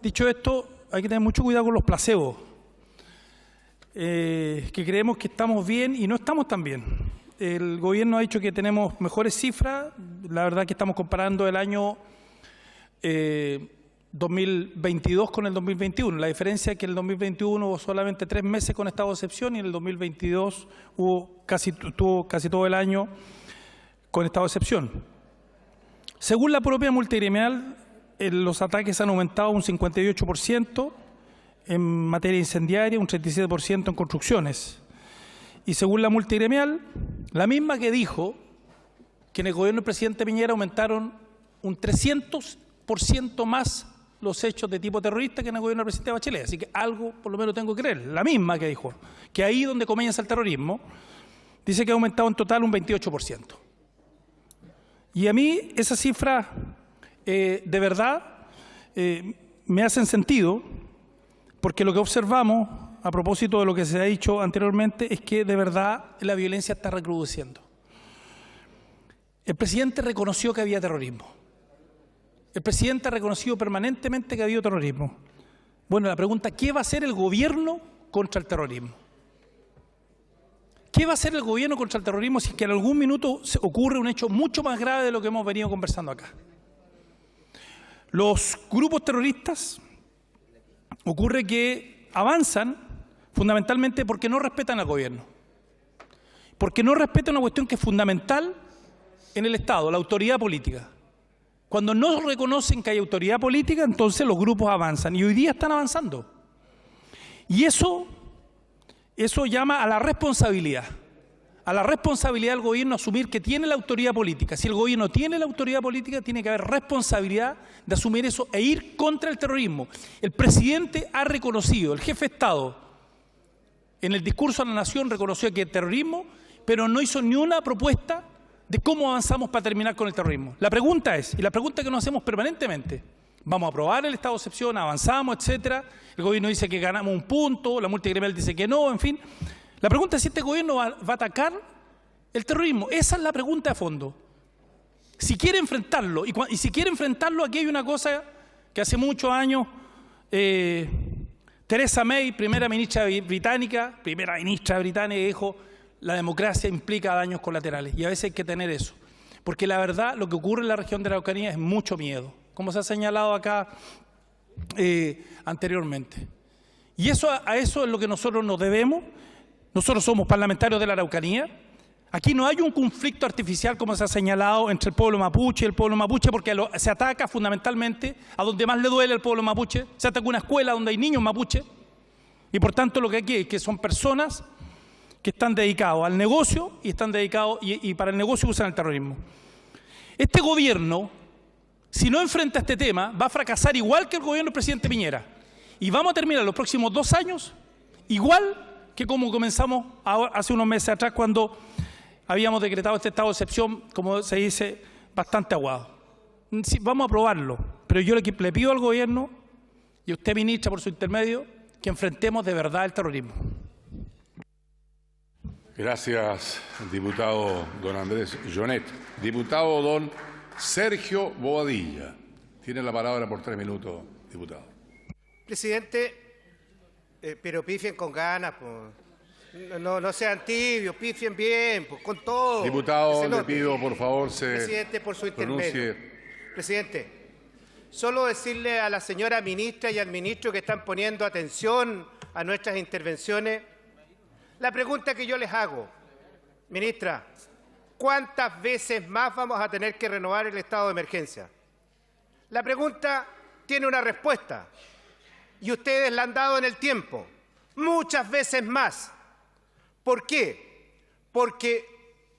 dicho esto, hay que tener mucho cuidado con los placebos, que creemos que estamos bien y no estamos tan bien. El gobierno ha dicho que tenemos mejores cifras. La verdad que estamos comparando el año 2022 con el 2021. La diferencia es que en el 2021 hubo solamente 3 meses con estado de excepción y en el 2022 tuvo casi todo el año con estado de excepción. Según la propia multigremial, los ataques han aumentado un 58% en materia incendiaria, un 37% en construcciones. Y según la multigremial, la misma que dijo que en el gobierno del presidente Piñera aumentaron un 300% más los hechos de tipo terrorista que en el gobierno del presidente Bachelet. Así que algo por lo menos tengo que creer. La misma que dijo que ahí donde comienza el terrorismo, dice que ha aumentado en total un 28%. Y a mí esa cifra de verdad me hacen sentido, porque lo que observamos, a propósito de lo que se ha dicho anteriormente, es que de verdad la violencia está recrudeciendo. El presidente reconoció que había terrorismo. El presidente ha reconocido permanentemente que ha habido terrorismo. Bueno, la pregunta, ¿qué va a hacer el gobierno contra el terrorismo? ¿Qué va a hacer el gobierno contra el terrorismo si es que en algún minuto ocurre un hecho mucho más grave de lo que hemos venido conversando acá? Los grupos terroristas ocurre que avanzan fundamentalmente porque no respetan al gobierno. Porque no respetan una cuestión que es fundamental en el Estado, la autoridad política. Cuando no reconocen que hay autoridad política, entonces los grupos avanzan. Y hoy día están avanzando. Y eso llama a la responsabilidad. A la responsabilidad del gobierno asumir que tiene la autoridad política. Si el gobierno tiene la autoridad política, tiene que haber responsabilidad de asumir eso e ir contra el terrorismo. El presidente ha reconocido, el jefe de Estado, en el discurso a la nación reconoció que el terrorismo, pero no hizo ni una propuesta de cómo avanzamos para terminar con el terrorismo. La pregunta es, y la pregunta que nos hacemos permanentemente, vamos a aprobar el estado de excepción, avanzamos, etcétera. El gobierno dice que ganamos un punto, la multigremial dice que no, en fin. La pregunta es si este gobierno va a atacar el terrorismo. Esa es la pregunta de fondo. Si quiere enfrentarlo, y si quiere enfrentarlo, aquí hay una cosa que hace muchos años Theresa May, primera ministra británica, dijo: la democracia implica daños colaterales, y a veces hay que tener eso. Porque la verdad, lo que ocurre en la región de la Araucanía es mucho miedo, como se ha señalado acá anteriormente. Y a eso es lo que nosotros nos debemos. Nosotros somos parlamentarios de la Araucanía. Aquí no hay un conflicto artificial, como se ha señalado, entre el pueblo mapuche y el pueblo mapuche, porque se ataca fundamentalmente a donde más le duele al pueblo mapuche. Se ataca una escuela donde hay niños mapuche. Y por tanto lo que aquí es que son personas que están dedicados al negocio y están dedicados y para el negocio usan el terrorismo. Este gobierno, si no enfrenta este tema, va a fracasar igual que el gobierno del presidente Piñera. Y vamos a terminar los próximos 2 años igual que como comenzamos hace unos meses atrás, cuando habíamos decretado este estado de excepción, como se dice, bastante aguado. Sí, vamos a aprobarlo, pero yo le pido al gobierno y a usted, ministra, por su intermedio, que enfrentemos de verdad el terrorismo. Gracias, diputado don Andrés Jonet. Diputado don Sergio Bobadilla. Tiene la palabra por 3 minutos, diputado. Presidente, pero pifien con ganas, pues. No sean tibios, pifien bien, pues, con todo. Diputado, le pido por favor Presidente, por su intermedio. pronuncie. Presidente, solo decirle a la señora ministra y al ministro que están poniendo atención a nuestras intervenciones, la pregunta que yo les hago, ministra, ¿cuántas veces más vamos a tener que renovar el estado de emergencia? La pregunta tiene una respuesta y ustedes la han dado en el tiempo, muchas veces más. ¿Por qué? Porque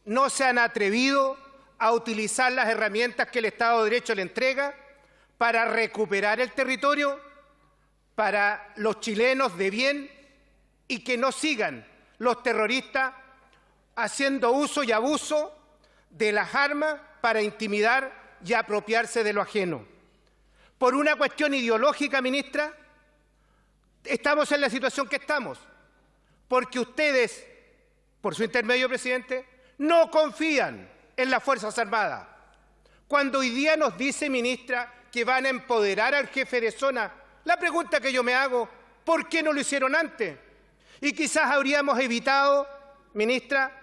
no se han atrevido a utilizar las herramientas que el Estado de Derecho le entrega para recuperar el territorio para los chilenos de bien y que no sigan los terroristas haciendo uso y abuso de las armas para intimidar y apropiarse de lo ajeno. Por una cuestión ideológica, ministra, estamos en la situación que estamos, porque ustedes, por su intermedio, presidente, no confían en las Fuerzas Armadas. Cuando hoy día nos dice, ministra, que van a empoderar al jefe de zona, la pregunta que yo me hago, ¿por qué no lo hicieron antes? Y quizás habríamos evitado, ministra,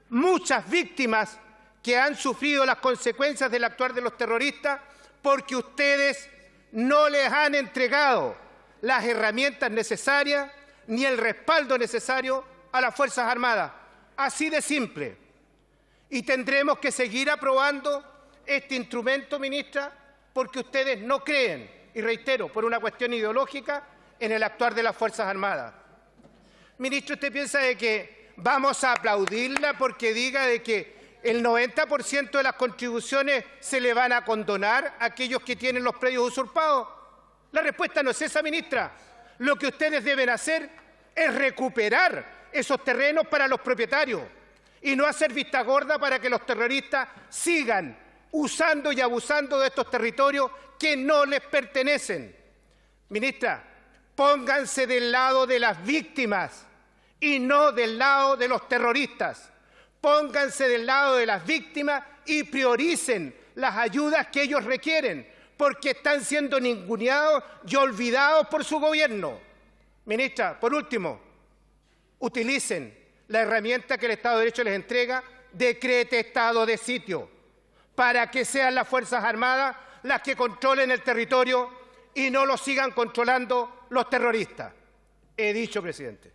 muchas víctimas que han sufrido las consecuencias del actuar de los terroristas porque ustedes no les han entregado las herramientas necesarias ni el respaldo necesario a las Fuerzas Armadas. Así de simple. Y tendremos que seguir aprobando este instrumento, ministra, porque ustedes no creen, y reitero, por una cuestión ideológica, en el actuar de las Fuerzas Armadas. Ministro, ¿usted piensa de que vamos a aplaudirla porque diga de que el 90% de las contribuciones se le van a condonar a aquellos que tienen los predios usurpados? La respuesta no es esa, ministra. Lo que ustedes deben hacer es recuperar esos terrenos para los propietarios y no hacer vista gorda para que los terroristas sigan usando y abusando de estos territorios que no les pertenecen. Ministra, pónganse del lado de las víctimas y no del lado de los terroristas. Pónganse del lado de las víctimas y prioricen las ayudas que ellos requieren, porque están siendo ninguneados y olvidados por su gobierno. Ministra, por último, utilicen la herramienta que el Estado de Derecho les entrega, decrete estado de sitio, para que sean las Fuerzas Armadas las que controlen el territorio y no lo sigan controlando los terroristas. He dicho, presidente.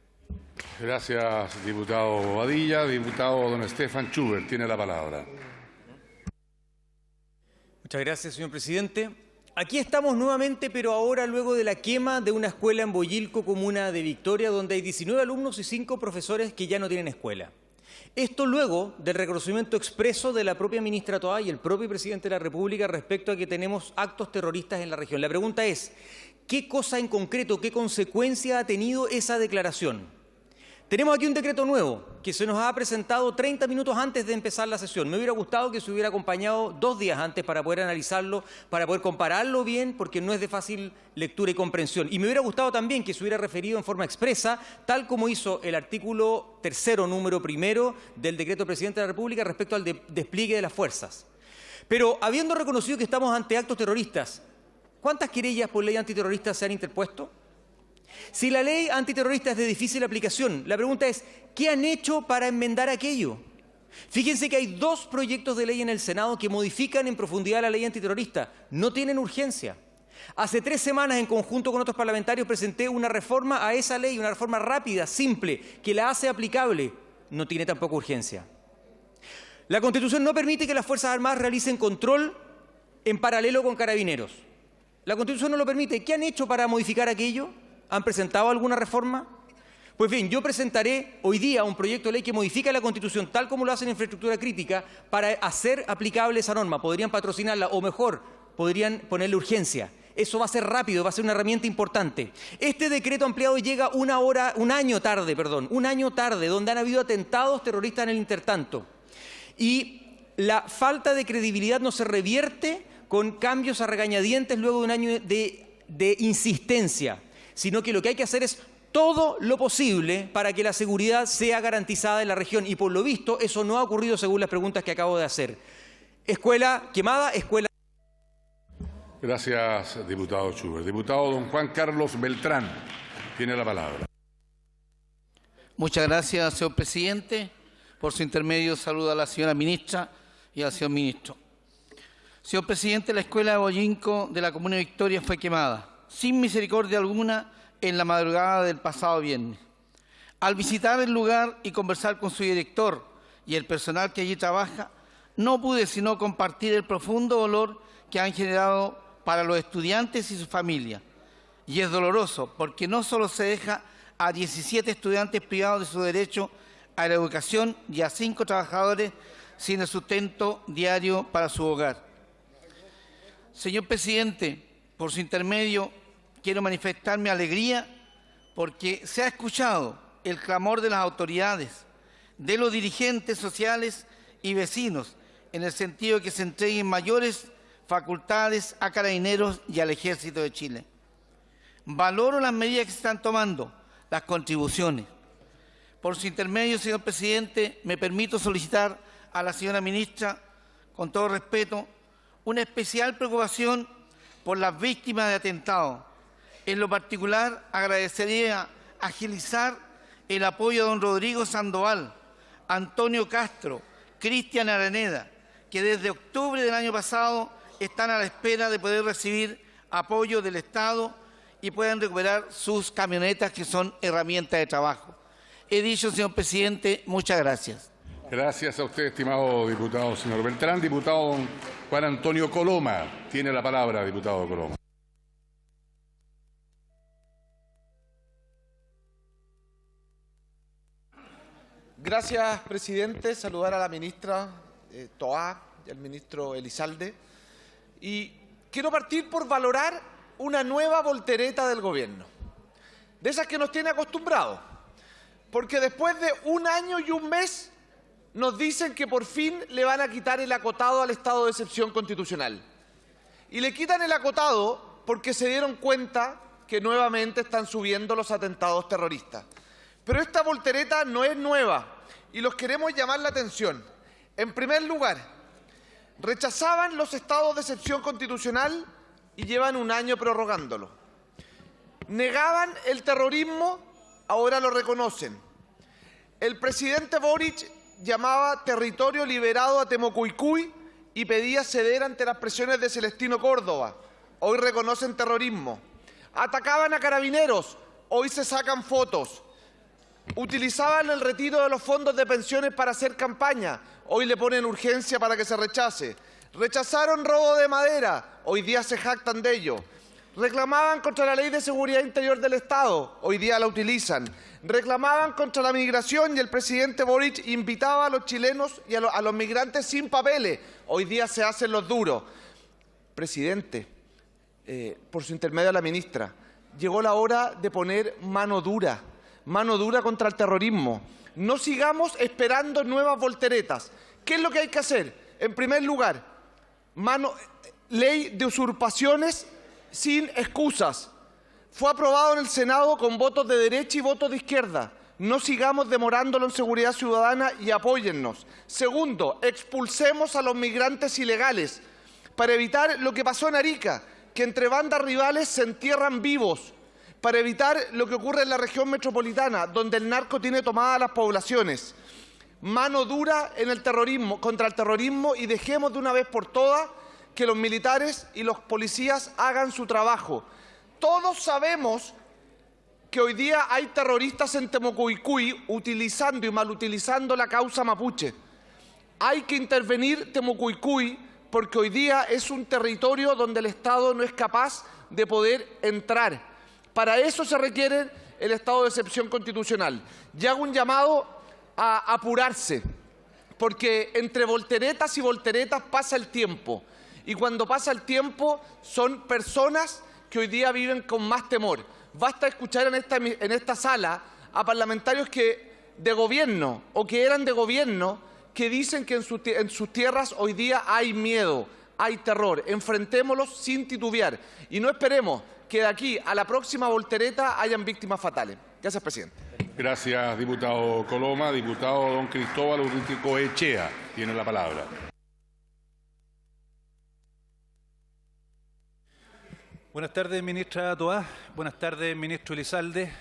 Gracias, diputado Bobadilla. Diputado don Stefan Schubert tiene la palabra. Muchas gracias, señor presidente. Aquí estamos nuevamente, pero ahora luego de la quema de una escuela en Boyilco, comuna de Victoria, donde hay 19 alumnos y 5 profesores que ya no tienen escuela. Esto luego del reconocimiento expreso de la propia ministra Toá y el propio presidente de la República respecto a que tenemos actos terroristas en la región. La pregunta es, ¿qué cosa en concreto, qué consecuencia ha tenido esa declaración? Tenemos aquí un decreto nuevo que se nos ha presentado 30 minutos antes de empezar la sesión. Me hubiera gustado que se hubiera acompañado 2 días antes para poder analizarlo, para poder compararlo bien, porque no es de fácil lectura y comprensión. Y me hubiera gustado también que se hubiera referido en forma expresa, tal como hizo el artículo 3º, número 1 del decreto del presidente de la República respecto al despliegue de las fuerzas. Pero habiendo reconocido que estamos ante actos terroristas, ¿cuántas querellas por ley antiterrorista se han interpuesto? Si la ley antiterrorista es de difícil aplicación, la pregunta es, ¿qué han hecho para enmendar aquello? Fíjense que hay 2 proyectos de ley en el Senado que modifican en profundidad la ley antiterrorista. No tienen urgencia. Hace 3 semanas, en conjunto con otros parlamentarios, presenté una reforma a esa ley, una reforma rápida, simple, que la hace aplicable. No tiene tampoco urgencia. La Constitución no permite que las Fuerzas Armadas realicen control en paralelo con Carabineros. La Constitución no lo permite. ¿Qué han hecho para modificar aquello? ¿Han presentado alguna reforma? Pues bien, yo presentaré hoy día un proyecto de ley que modifica la Constitución tal como lo hacen en infraestructura crítica para hacer aplicable esa norma. Podrían patrocinarla o mejor, podrían ponerle urgencia. Eso va a ser rápido, va a ser una herramienta importante. Este decreto ampliado llega un año tarde, donde han habido atentados terroristas en el intertanto. Y la falta de credibilidad no se revierte con cambios a regañadientes luego de un año de insistencia, sino que lo que hay que hacer es todo lo posible para que la seguridad sea garantizada en la región. Y por lo visto, eso no ha ocurrido según las preguntas que acabo de hacer. Escuela quemada, escuela... Gracias, diputado Schubert. Diputado don Juan Carlos Beltrán, tiene la palabra. Muchas gracias, señor presidente. Por su intermedio, saludo a la señora ministra y al señor ministro. Señor presidente, la escuela de Boyilco de la comuna de Victoria fue quemada sin misericordia alguna en la madrugada del pasado viernes. Al visitar el lugar y conversar con su director y el personal que allí trabaja, no pude sino compartir el profundo dolor que han generado para los estudiantes y su familia. Y es doloroso porque no solo se deja a 17 estudiantes privados de su derecho a la educación y a 5 trabajadores sin el sustento diario para su hogar. Señor presidente, por su intermedio, quiero manifestar mi alegría porque se ha escuchado el clamor de las autoridades, de los dirigentes sociales y vecinos, en el sentido de que se entreguen mayores facultades a Carabineros y al Ejército de Chile. Valoro las medidas que se están tomando, las contribuciones. Por su intermedio, señor presidente, me permito solicitar a la señora ministra, con todo respeto, una especial preocupación por las víctimas de atentados. En lo particular, agradecería agilizar el apoyo a don Rodrigo Sandoval, Antonio Castro, Cristian Araneda, que desde octubre del año pasado están a la espera de poder recibir apoyo del Estado y puedan recuperar sus camionetas, que son herramientas de trabajo. He dicho, señor presidente, muchas gracias. Gracias a usted, estimado diputado señor Beltrán. Diputado don Juan Antonio Coloma, tiene la palabra, diputado Coloma. Gracias, presidente. Saludar a la ministra Toá y al ministro Elizalde. Y quiero partir por valorar una nueva voltereta del gobierno, de esas que nos tiene acostumbrados, porque después de 1 año y 1 mes nos dicen que por fin le van a quitar el acotado al estado de excepción constitucional. Y le quitan el acotado porque se dieron cuenta que nuevamente están subiendo los atentados terroristas. Pero esta voltereta no es nueva y los queremos llamar la atención. En primer lugar, rechazaban los estados de excepción constitucional y llevan 1 año prorrogándolo. Negaban el terrorismo, ahora lo reconocen. El presidente Boric llamaba territorio liberado a Temocuicui y pedía ceder ante las presiones de Celestino Córdoba. Hoy reconocen terrorismo. Atacaban a Carabineros, hoy se sacan fotos. Utilizaban el retiro de los fondos de pensiones para hacer campaña, hoy le ponen urgencia para que se rechace. Rechazaron robo de madera, hoy día se jactan de ello. Reclamaban contra la Ley de Seguridad Interior del Estado, hoy día la utilizan. Reclamaban contra la migración y el presidente Boric invitaba a los chilenos y a los migrantes sin papeles, hoy día se hacen los duros. Presidente, por su intermedio a la ministra, llegó la hora de poner mano dura contra el terrorismo. No sigamos esperando nuevas volteretas. ¿Qué es lo que hay que hacer? En primer lugar, ley de usurpaciones sin excusas. Fue aprobado en el Senado con votos de derecha y votos de izquierda. No sigamos demorándolo en seguridad ciudadana y apóyennos. Segundo, expulsemos a los migrantes ilegales para evitar lo que pasó en Arica, que entre bandas rivales se entierran vivos, para evitar lo que ocurre en la región metropolitana, donde el narco tiene tomadas las poblaciones. Mano dura en el terrorismo, contra el terrorismo, y dejemos de una vez por todas que los militares y los policías hagan su trabajo. Todos sabemos que hoy día hay terroristas en Temucuicui utilizando y malutilizando la causa mapuche. Hay que intervenir Temucuicui porque hoy día es un territorio donde el Estado no es capaz de poder entrar. Para eso se requiere el estado de excepción constitucional. Y hago un llamado a apurarse, porque entre volteretas y volteretas pasa el tiempo. Y cuando pasa el tiempo son personas que hoy día viven con más temor. Basta escuchar en esta sala a parlamentarios de gobierno o que eran de gobierno que dicen que en sus tierras hoy día hay miedo, hay terror. Enfrentémoslos sin titubear y no esperemos que de aquí a la próxima voltereta hayan víctimas fatales. Gracias, presidente. Gracias, diputado Coloma. Diputado don Cristóbal Urruticoechea tiene la palabra. Buenas tardes, ministra Toá. Buenas tardes, ministro Elizalde.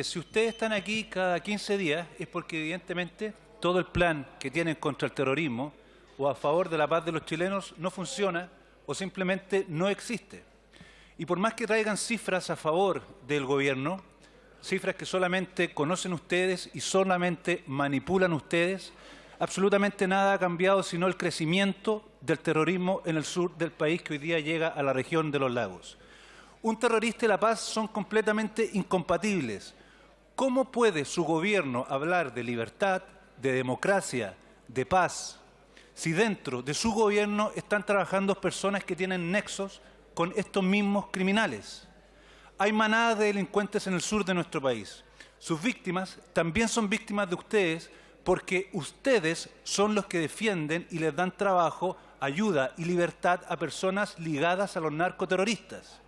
Si ustedes están aquí cada 15 días es porque evidentemente todo el plan que tienen contra el terrorismo o a favor de la paz de los chilenos no funciona o simplemente no existe. Y por más que traigan cifras a favor del gobierno, cifras que solamente conocen ustedes y solamente manipulan ustedes, absolutamente nada ha cambiado sino el crecimiento del terrorismo en el sur del país que hoy día llega a la región de los lagos. Un terrorista y la paz son completamente incompatibles. ¿Cómo puede su gobierno hablar de libertad, de democracia, de paz, si dentro de su gobierno están trabajando personas que tienen nexos con estos mismos criminales? Hay manadas de delincuentes en el sur de nuestro país. Sus víctimas también son víctimas de ustedes porque ustedes son los que defienden y les dan trabajo, ayuda y libertad a personas ligadas a los narcoterroristas.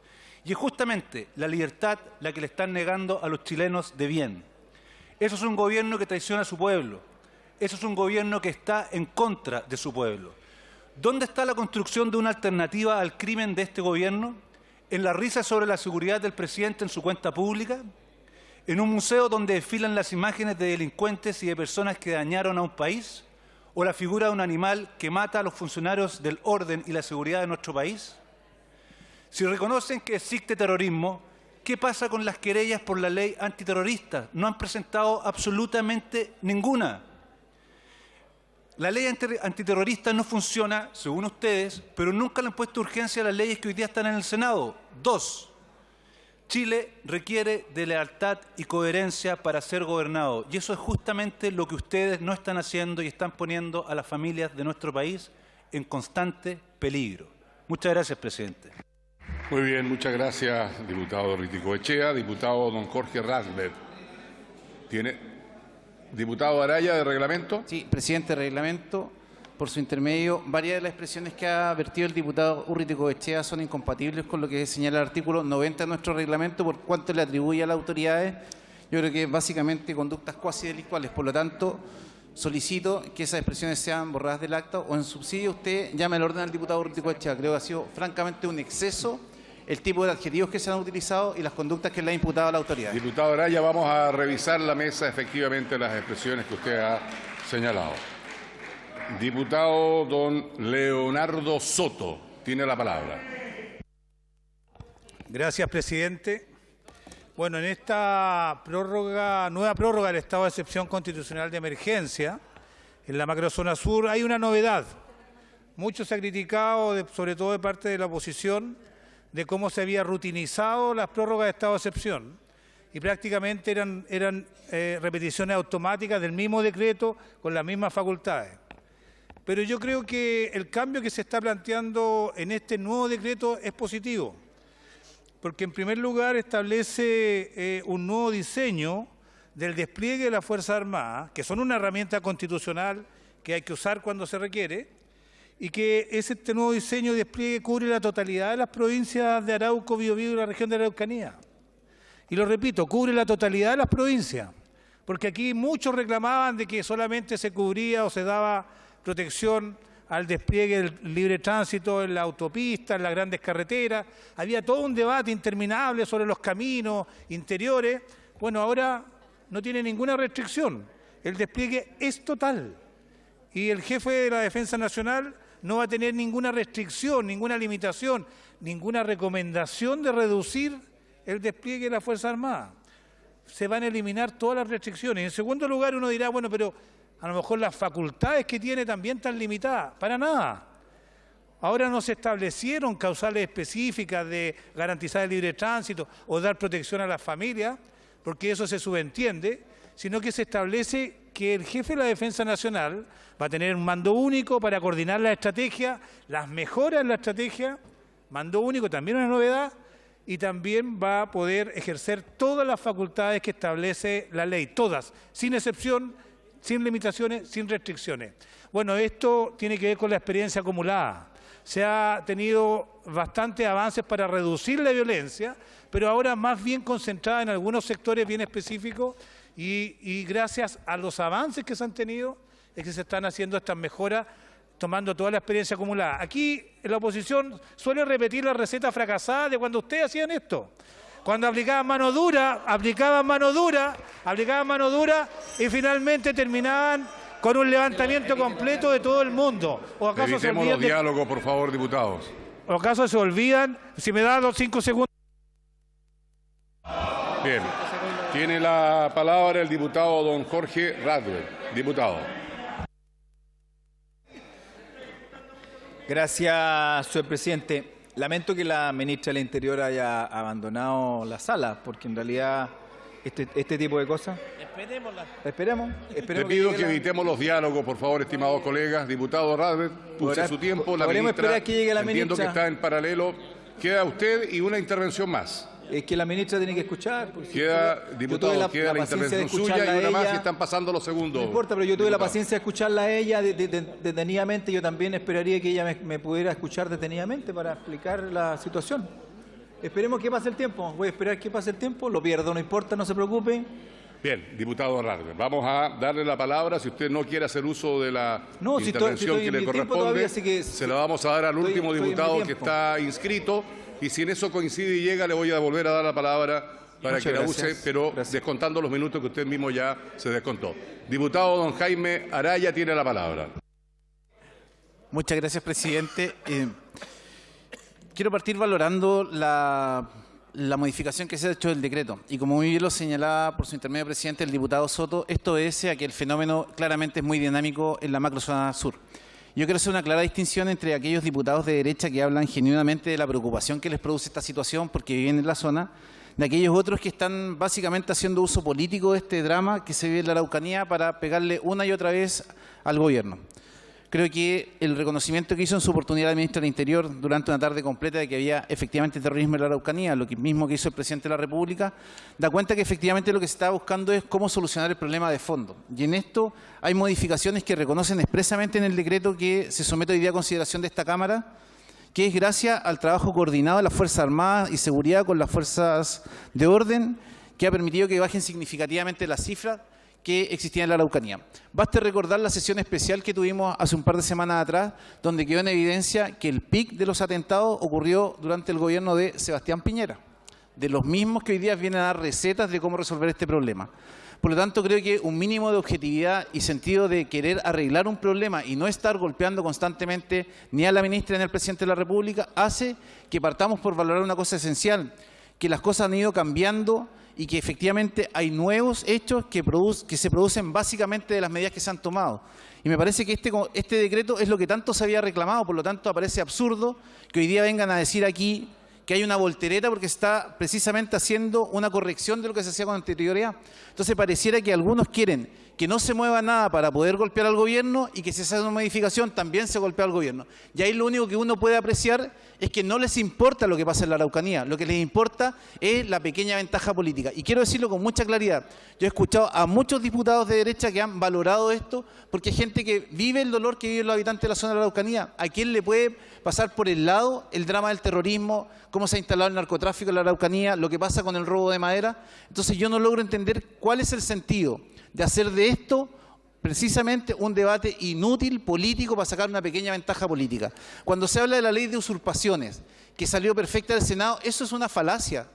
Y es justamente la libertad la que le están negando a los chilenos de bien. Eso es un gobierno que traiciona a su pueblo. Eso es un gobierno que está en contra de su pueblo. ¿Dónde está la construcción de una alternativa al crimen de este gobierno? ¿En la risa sobre la seguridad del presidente en su cuenta pública? ¿En un museo donde desfilan las imágenes de delincuentes y de personas que dañaron a un país? ¿O la figura de un animal que mata a los funcionarios del orden y la seguridad de nuestro país? Si reconocen que existe terrorismo, ¿qué pasa con las querellas por la ley antiterrorista? No han presentado absolutamente ninguna. La ley antiterrorista no funciona, según ustedes, pero nunca le han puesto urgencia a las leyes que hoy día están en el Senado. 2. Chile requiere de lealtad y coherencia para ser gobernado. Y eso es justamente lo que ustedes no están haciendo y están poniendo a las familias de nuestro país en constante peligro. Muchas gracias, presidente. Muy bien, muchas gracias, diputado Urruticoechea. Diputado don Jorge Raslet. Diputado Araya, ¿de reglamento? Sí, presidente de reglamento. Por su intermedio, varias de las expresiones que ha vertido el diputado Urruticoechea son incompatibles con lo que señala el artículo 90 de nuestro reglamento por cuanto le atribuye a las autoridades, yo creo que básicamente conductas cuasi delictuales. Por lo tanto, solicito que esas expresiones sean borradas del acta o en subsidio usted llame al orden al diputado Urruticoechea. Creo que ha sido francamente un exceso el tipo de adjetivos que se han utilizado y las conductas que le ha imputado a la autoridad. Diputado Araya, vamos a revisar la mesa efectivamente las expresiones que usted ha señalado. Diputado don Leonardo Soto, tiene la palabra. Gracias, presidente. Bueno, en esta nueva prórroga del estado de excepción constitucional de emergencia, en la macrozona sur hay una novedad. mucho se ha criticado, sobre todo de parte de la oposición, de cómo se había rutinizado las prórrogas de estado de excepción y prácticamente eran repeticiones automáticas del mismo decreto con las mismas facultades. Pero yo creo que el cambio que se está planteando en este nuevo decreto es positivo, porque en primer lugar establece un nuevo diseño del despliegue de las Fuerzas Armadas, que son una herramienta constitucional que hay que usar cuando se requiere, y que este nuevo diseño de despliegue cubre la totalidad de las provincias de Arauco, Biobío y la región de la Araucanía. Y lo repito, cubre la totalidad de las provincias, porque aquí muchos reclamaban de que solamente se cubría o se daba protección al despliegue del libre tránsito en la autopista, en las grandes carreteras. Había todo un debate interminable sobre los caminos interiores. Bueno, ahora no tiene ninguna restricción. El despliegue es total. Y el jefe de la Defensa Nacional no va a tener ninguna restricción, ninguna limitación, ninguna recomendación de reducir el despliegue de las Fuerzas Armadas. Se van a eliminar todas las restricciones. En segundo lugar, uno dirá, bueno, pero a lo mejor las facultades que tiene también están limitadas. Para nada. Ahora no se establecieron causales específicas de garantizar el libre tránsito o dar protección a las familias, porque eso se subentiende, sino que se establece que el jefe de la Defensa Nacional va a tener un mando único para coordinar la estrategia, las mejoras en la estrategia, mando único también una novedad, y también va a poder ejercer todas las facultades que establece la ley, todas, sin excepción, sin limitaciones, sin restricciones. Bueno, esto tiene que ver con la experiencia acumulada. Se ha tenido bastantes avances para reducir la violencia, pero ahora más bien concentrada en algunos sectores bien específicos y gracias a los avances que se han tenido es que se están haciendo estas mejoras tomando toda la experiencia acumulada. Aquí en la oposición suele repetir la receta fracasada de cuando ustedes hacían esto. Cuando aplicaban mano dura y finalmente terminaban con un levantamiento completo de todo el mundo. ¿O acaso se olvidan los diálogos, por favor, diputados? ¿O acaso se olvidan? Si me da 5 segundos. Bien. Tiene la palabra el diputado don Jorge Radwell. Diputado. Gracias, señor presidente. Lamento que la ministra del Interior haya abandonado la sala, porque en realidad este tipo de cosas... Esperemos. Le pido que evitemos los diálogos, por favor, estimados colegas. Diputado Radwell, use su tiempo. La ministra, que llegue la entiendo ministra. que está en paralelo. Queda usted y una intervención más. Es que la ministra tiene que escuchar. Queda, diputado, queda la intervención suya y una más y están pasando los segundos. No importa, pero yo tuve la paciencia de escucharla a ella detenidamente. Yo también esperaría que ella me pudiera escuchar detenidamente para explicar la situación. Esperemos que pase el tiempo. Voy a esperar que pase el tiempo. Lo pierdo, no importa, no se preocupe. Bien, diputado Radwell, vamos a darle la palabra. Si usted no quiere hacer uso de la intervención que le corresponde, se la vamos a dar al último diputado que está inscrito. Y si en eso coincide y llega, le voy a volver a dar la palabra para que la use, pero descontando los minutos que usted mismo ya se descontó. Diputado don Jaime Araya tiene la palabra. Muchas gracias, presidente. Quiero partir valorando la modificación que se ha hecho del decreto. Y como muy bien lo señalaba por su intermedio, presidente, el diputado Soto, esto obedece a que el fenómeno claramente es muy dinámico en la macrozona sur. Yo quiero hacer una clara distinción entre aquellos diputados de derecha que hablan genuinamente de la preocupación que les produce esta situación porque viven en la zona, de aquellos otros que están básicamente haciendo uso político de este drama que se vive en la Araucanía para pegarle una y otra vez al gobierno. Creo que el reconocimiento que hizo en su oportunidad el ministro del Interior durante una tarde completa de que había efectivamente terrorismo en la Araucanía, lo mismo que hizo el presidente de la República, da cuenta que efectivamente lo que se está buscando es cómo solucionar el problema de fondo. Y en esto hay modificaciones que reconocen expresamente en el decreto que se somete hoy día a consideración de esta Cámara, que es gracias al trabajo coordinado de las Fuerzas Armadas y Seguridad con las Fuerzas de Orden, que ha permitido que bajen significativamente las cifras que existía en la Araucanía. Baste recordar la sesión especial que tuvimos hace un par de semanas atrás, donde quedó en evidencia que el pic de los atentados ocurrió durante el gobierno de Sebastián Piñera, de los mismos que hoy día vienen a dar recetas de cómo resolver este problema. Por lo tanto, creo que un mínimo de objetividad y sentido de querer arreglar un problema y no estar golpeando constantemente ni a la ministra ni al presidente de la República hace que partamos por valorar una cosa esencial, que las cosas han ido cambiando y que efectivamente hay nuevos hechos que se producen básicamente de las medidas que se han tomado. Y me parece que este decreto es lo que tanto se había reclamado, por lo tanto aparece absurdo que hoy día vengan a decir aquí que hay una voltereta porque se está precisamente haciendo una corrección de lo que se hacía con anterioridad. Entonces pareciera que algunos quieren que no se mueva nada para poder golpear al gobierno y que si se hace una modificación también se golpea al gobierno. Y ahí lo único que uno puede apreciar es que no les importa lo que pasa en la Araucanía, lo que les importa es la pequeña ventaja política. Y quiero decirlo con mucha claridad, yo he escuchado a muchos diputados de derecha que han valorado esto porque hay gente que vive el dolor que viven los habitantes de la zona de la Araucanía. ¿A quién le puede pasar por el lado el drama del terrorismo, cómo se ha instalado el narcotráfico en la Araucanía, lo que pasa con el robo de madera? Entonces yo no logro entender cuál es el sentido de hacer de esto precisamente un debate inútil político para sacar una pequeña ventaja política. Cuando se habla de la ley de usurpaciones, que salió perfecta del Senado, eso es una falacia.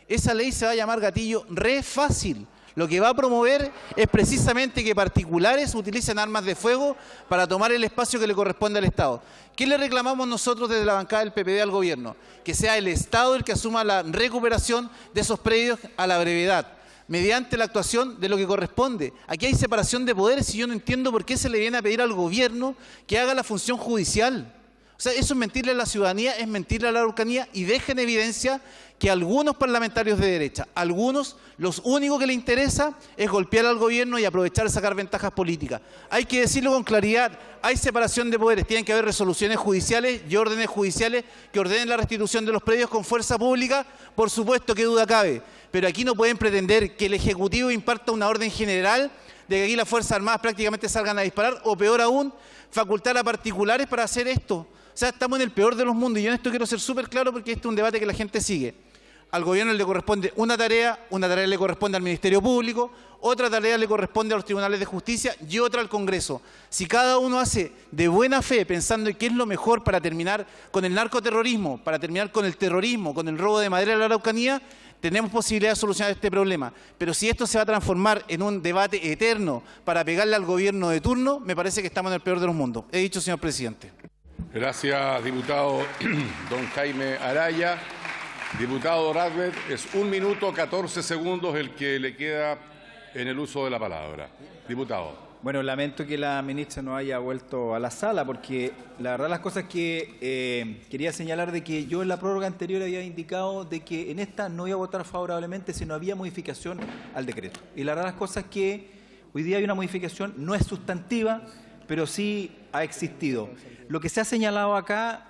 Esa ley se va a llamar gatillo re fácil. Lo que va a promover es precisamente que particulares utilicen armas de fuego para tomar el espacio que le corresponde al Estado. ¿Qué le reclamamos nosotros desde la bancada del PPD al gobierno? Que sea el Estado el que asuma la recuperación de esos predios a la brevedad, mediante la actuación de lo que corresponde. Aquí hay separación de poderes y yo no entiendo por qué se le viene a pedir al gobierno que haga la función judicial. O sea, eso es mentirle a la ciudadanía, es mentirle a la Araucanía y deja en evidencia que algunos parlamentarios de derecha, algunos, los únicos que les interesa es golpear al gobierno y aprovechar de sacar ventajas políticas. Hay que decirlo con claridad, hay separación de poderes, tienen que haber resoluciones judiciales y órdenes judiciales que ordenen la restitución de los predios con fuerza pública, por supuesto, qué duda cabe. Pero aquí no pueden pretender que el Ejecutivo imparta una orden general de que aquí las Fuerzas Armadas prácticamente salgan a disparar, o peor aún, facultar a particulares para hacer esto. O sea, estamos en el peor de los mundos y yo en esto quiero ser súper claro porque este es un debate que la gente sigue. Al gobierno le corresponde una tarea le corresponde al Ministerio Público, otra tarea le corresponde a los tribunales de justicia y otra al Congreso. Si cada uno hace de buena fe pensando en qué es lo mejor para terminar con el narcoterrorismo, para terminar con el terrorismo, con el robo de madera en la Araucanía, tenemos posibilidad de solucionar este problema. Pero si esto se va a transformar en un debate eterno para pegarle al gobierno de turno, me parece que estamos en el peor de los mundos. He dicho, señor presidente. Gracias, diputado don Jaime Araya. Diputado Radford, es 1 minuto 14 segundos el que le queda en el uso de la palabra. Diputado. Bueno, lamento que la ministra no haya vuelto a la sala, porque la verdad las cosas que quería señalar de que yo en la prórroga anterior había indicado de que en esta no iba a votar favorablemente si no había modificación al decreto. Y la verdad las cosas que hoy día hay una modificación, no es sustantiva, pero sí ha existido. Lo que se ha señalado acá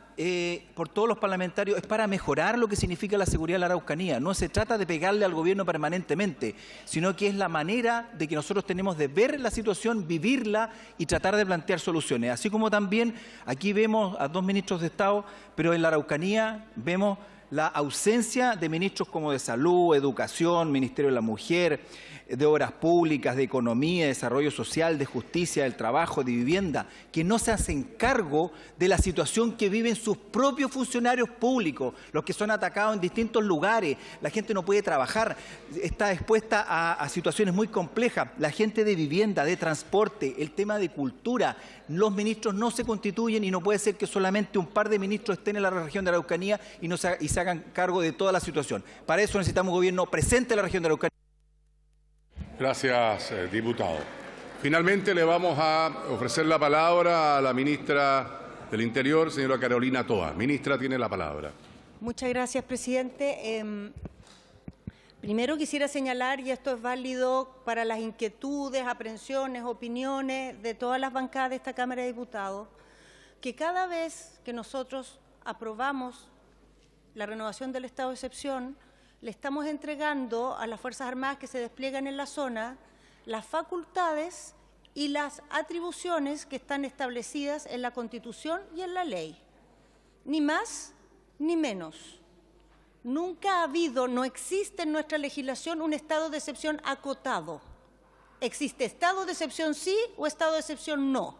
por todos los parlamentarios es para mejorar lo que significa la seguridad de la Araucanía. No se trata de pegarle al gobierno permanentemente, sino que es la manera de que nosotros tenemos de ver la situación, vivirla y tratar de plantear soluciones. Así como también aquí vemos a 2 ministros de Estado, pero en la Araucanía vemos la ausencia de ministros como de Salud, Educación, Ministerio de la Mujer, de Obras Públicas, de Economía, de Desarrollo Social, de Justicia, del Trabajo, de Vivienda, que no se hacen cargo de la situación que viven sus propios funcionarios públicos, los que son atacados en distintos lugares. La gente no puede trabajar, está expuesta a situaciones muy complejas. La gente de vivienda, de transporte, el tema de cultura. Los ministros no se constituyen y no puede ser que solamente un par de ministros estén en la región de la Araucanía y se hagan cargo de toda la situación. Para eso necesitamos un gobierno presente en la región de la Araucanía. Gracias, diputado. Finalmente le vamos a ofrecer la palabra a la ministra del Interior, señora Carolina Toa. Ministra, tiene la palabra. Muchas gracias, presidente. Primero quisiera señalar, y esto es válido para las inquietudes, aprensiones, opiniones de todas las bancadas de esta Cámara de Diputados, que cada vez que nosotros aprobamos la renovación del estado de excepción, le estamos entregando a las Fuerzas Armadas que se despliegan en la zona las facultades y las atribuciones que están establecidas en la Constitución y en la ley. Ni más ni menos. Nunca ha habido, no existe en nuestra legislación un estado de excepción acotado. Existe estado de excepción sí o estado de excepción no.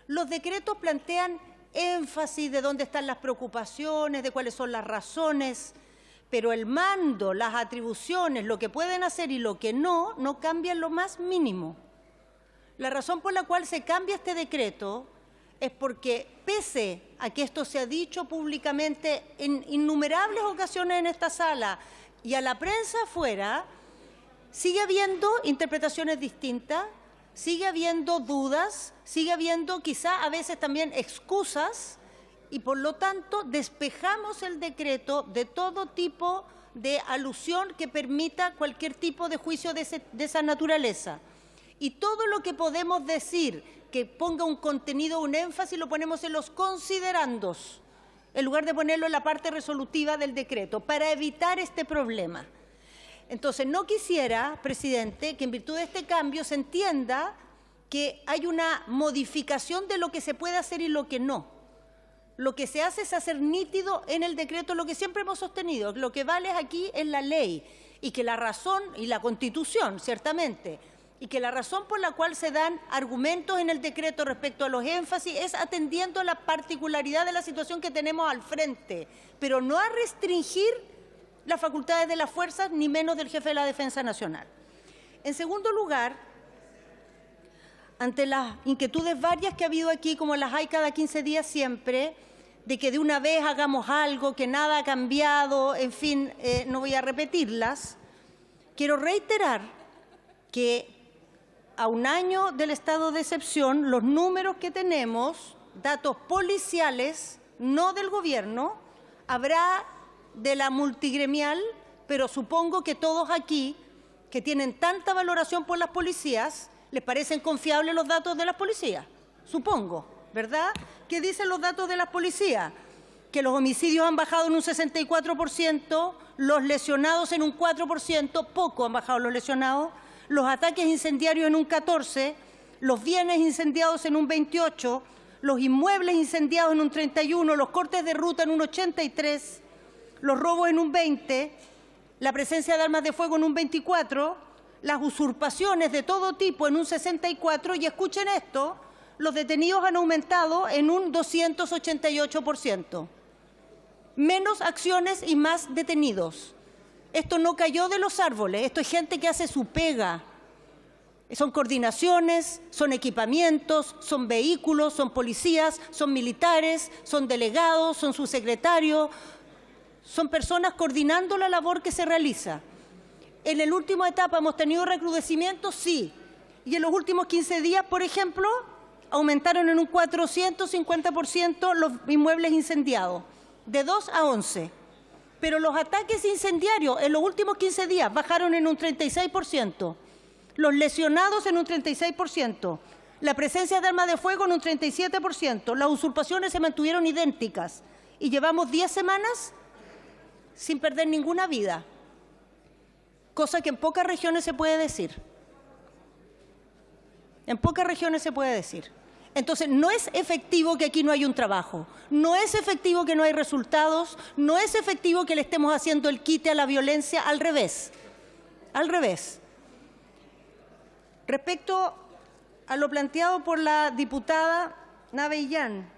Los decretos plantean énfasis de dónde están las preocupaciones, de cuáles son las razones, pero el mando, las atribuciones, lo que pueden hacer y lo que no cambian lo más mínimo. La razón por la cual se cambia este decreto es porque, pese a que esto se ha dicho públicamente en innumerables ocasiones en esta sala y a la prensa afuera, sigue habiendo interpretaciones distintas, sigue habiendo dudas, sigue habiendo quizá a veces también excusas y por lo tanto despejamos el decreto de todo tipo de alusión que permita cualquier tipo de juicio de esa naturaleza. Y todo lo que podemos decir que ponga un contenido, un énfasis, lo ponemos en los considerandos, en lugar de ponerlo en la parte resolutiva del decreto, para evitar este problema. Entonces, no quisiera, presidente, que en virtud de este cambio se entienda que hay una modificación de lo que se puede hacer y lo que no. Lo que se hace es hacer nítido en el decreto lo que siempre hemos sostenido. Lo que vale aquí es la ley y que la razón, y la Constitución, ciertamente, y que la razón por la cual se dan argumentos en el decreto respecto a los énfasis es atendiendo la particularidad de la situación que tenemos al frente, pero no a restringir las facultades de las fuerzas, ni menos del jefe de la Defensa Nacional. En segundo lugar, ante las inquietudes varias que ha habido aquí, como las hay cada 15 días siempre, de que de una vez hagamos algo, que nada ha cambiado, en fin, no voy a repetirlas, quiero reiterar que a un año del estado de excepción, los números que tenemos, datos policiales, no del gobierno, habrá de la multigremial, pero supongo que todos aquí, que tienen tanta valoración por las policías, les parecen confiables los datos de las policías. Supongo, ¿verdad? ¿Qué dicen los datos de las policías? Que los homicidios han bajado en un 64%, los lesionados en un 4%, poco han bajado los lesionados, los ataques incendiarios en un 14%, los bienes incendiados en un 28%, los inmuebles incendiados en un 31%, los cortes de ruta en un 83%, los robos en un 20%, la presencia de armas de fuego en un 24%, las usurpaciones de todo tipo en un 64%, y escuchen esto, los detenidos han aumentado en un 288%. Menos acciones y más detenidos. Esto no cayó de los árboles, esto es gente que hace su pega. Son coordinaciones, son equipamientos, son vehículos, son policías, son militares, son delegados, son subsecretarios, son personas coordinando la labor que se realiza. En la última etapa hemos tenido recrudecimientos, sí. Y en los últimos 15 días, por ejemplo, aumentaron en un 450% los inmuebles incendiados, de 2 a 11. Pero los ataques incendiarios en los últimos 15 días bajaron en un 36%, los lesionados en un 36%, la presencia de armas de fuego en un 37%, las usurpaciones se mantuvieron idénticas y llevamos 10 semanas sin perder ninguna vida, cosa que en pocas regiones se puede decir. En pocas regiones se puede decir. Entonces, no es efectivo que aquí no hay un trabajo, no es efectivo que no hay resultados, no es efectivo que le estemos haciendo el quite a la violencia, al revés, al revés. Respecto a lo planteado por la diputada Navellán,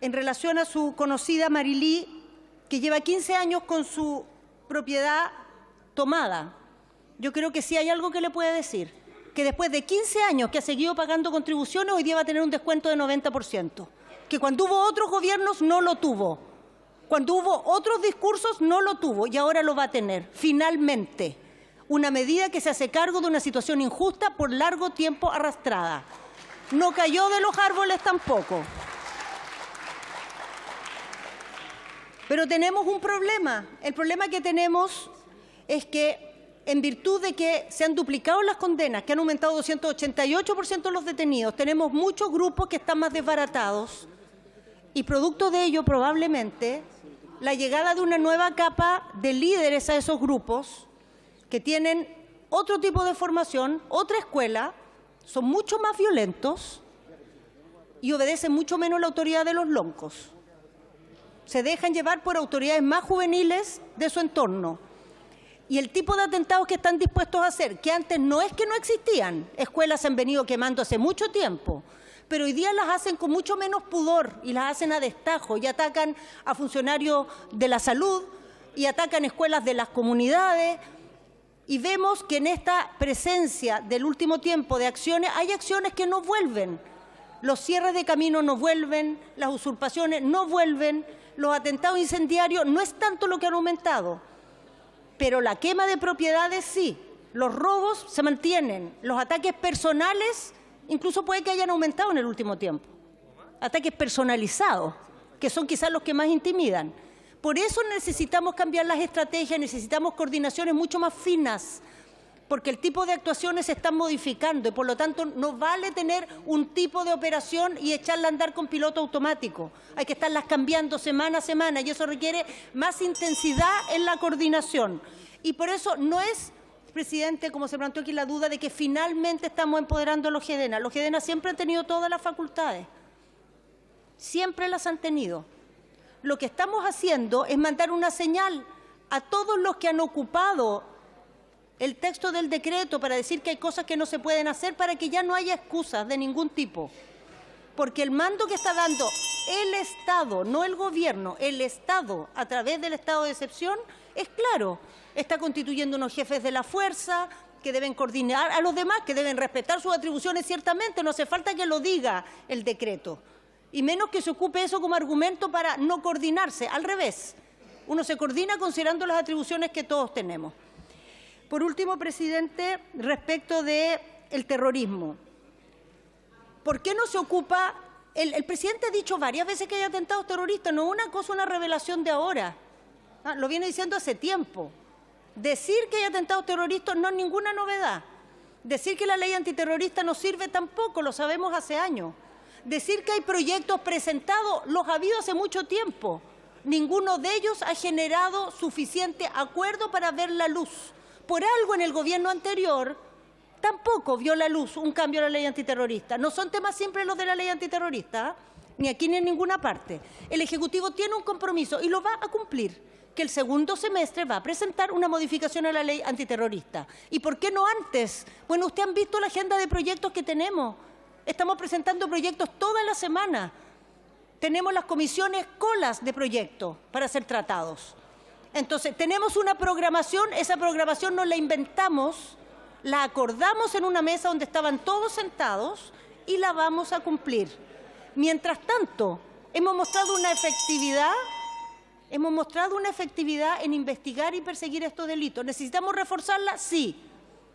en relación a su conocida Marilí, que lleva 15 años con su propiedad tomada, yo creo que sí hay algo que le puede decir, que después de 15 años que ha seguido pagando contribuciones, hoy día va a tener un descuento de 90%, que cuando hubo otros gobiernos no lo tuvo, cuando hubo otros discursos no lo tuvo y ahora lo va a tener, finalmente. Una medida que se hace cargo de una situación injusta por largo tiempo arrastrada. No cayó de los árboles tampoco. Pero tenemos un problema. El problema que tenemos es que en virtud de que se han duplicado las condenas, que han aumentado 288% los detenidos, tenemos muchos grupos que están más desbaratados y producto de ello probablemente la llegada de una nueva capa de líderes a esos grupos que tienen otro tipo de formación, otra escuela, son mucho más violentos y obedecen mucho menos la autoridad de los loncos. Se dejan llevar por autoridades más juveniles de su entorno. Y el tipo de atentados que están dispuestos a hacer, que antes no es que no existían, escuelas se han venido quemando hace mucho tiempo, pero hoy día las hacen con mucho menos pudor y las hacen a destajo y atacan a funcionarios de la salud y atacan escuelas de las comunidades. Y vemos que en esta presencia del último tiempo de acciones, hay acciones que no vuelven. Los cierres de caminos no vuelven, las usurpaciones no vuelven, los atentados incendiarios no es tanto lo que han aumentado, pero la quema de propiedades sí. Los robos se mantienen, los ataques personales incluso puede que hayan aumentado en el último tiempo. Ataques personalizados, que son quizás los que más intimidan. Por eso necesitamos cambiar las estrategias, necesitamos coordinaciones mucho más finas, porque el tipo de actuaciones se están modificando y por lo tanto no vale tener un tipo de operación y echarla a andar con piloto automático. Hay que estarlas cambiando semana a semana y eso requiere más intensidad en la coordinación. Y por eso no es, presidente, como se planteó aquí la duda de que finalmente estamos empoderando a los GEDENA. Los GEDENA siempre han tenido todas las facultades, siempre las han tenido. Lo que estamos haciendo es mandar una señal a todos los que han ocupado el texto del decreto para decir que hay cosas que no se pueden hacer para que ya no haya excusas de ningún tipo. Porque el mando que está dando el Estado, no el Gobierno, el Estado a través del estado de excepción es claro. Está constituyendo unos jefes de la fuerza que deben coordinar a los demás, que deben respetar sus atribuciones ciertamente, no hace falta que lo diga el decreto. Y menos que se ocupe eso como argumento para no coordinarse, al revés. Uno se coordina considerando las atribuciones que todos tenemos. Por último, presidente, respecto del terrorismo. ¿Por qué no se ocupa? El presidente ha dicho varias veces que hay atentados terroristas, no es una cosa, una revelación de ahora. Lo viene diciendo hace tiempo. Decir que hay atentados terroristas no es ninguna novedad. Decir que la ley antiterrorista no sirve tampoco, lo sabemos hace años. Decir que hay proyectos presentados, los ha habido hace mucho tiempo. Ninguno de ellos ha generado suficiente acuerdo para ver la luz. Por algo en el gobierno anterior tampoco vio la luz un cambio a la ley antiterrorista. No son temas simples los de la ley antiterrorista, ni aquí ni en ninguna parte. El Ejecutivo tiene un compromiso y lo va a cumplir, que el segundo semestre va a presentar una modificación a la ley antiterrorista. ¿Y por qué no antes? Bueno, ustedes han visto la agenda de proyectos que tenemos. Estamos presentando proyectos toda la semana. Tenemos las comisiones colas de proyectos para ser tratados. Entonces, tenemos una programación, esa programación nos la inventamos, la acordamos en una mesa donde estaban todos sentados y la vamos a cumplir. Mientras tanto, hemos mostrado una efectividad en investigar y perseguir estos delitos. ¿Necesitamos reforzarla? Sí,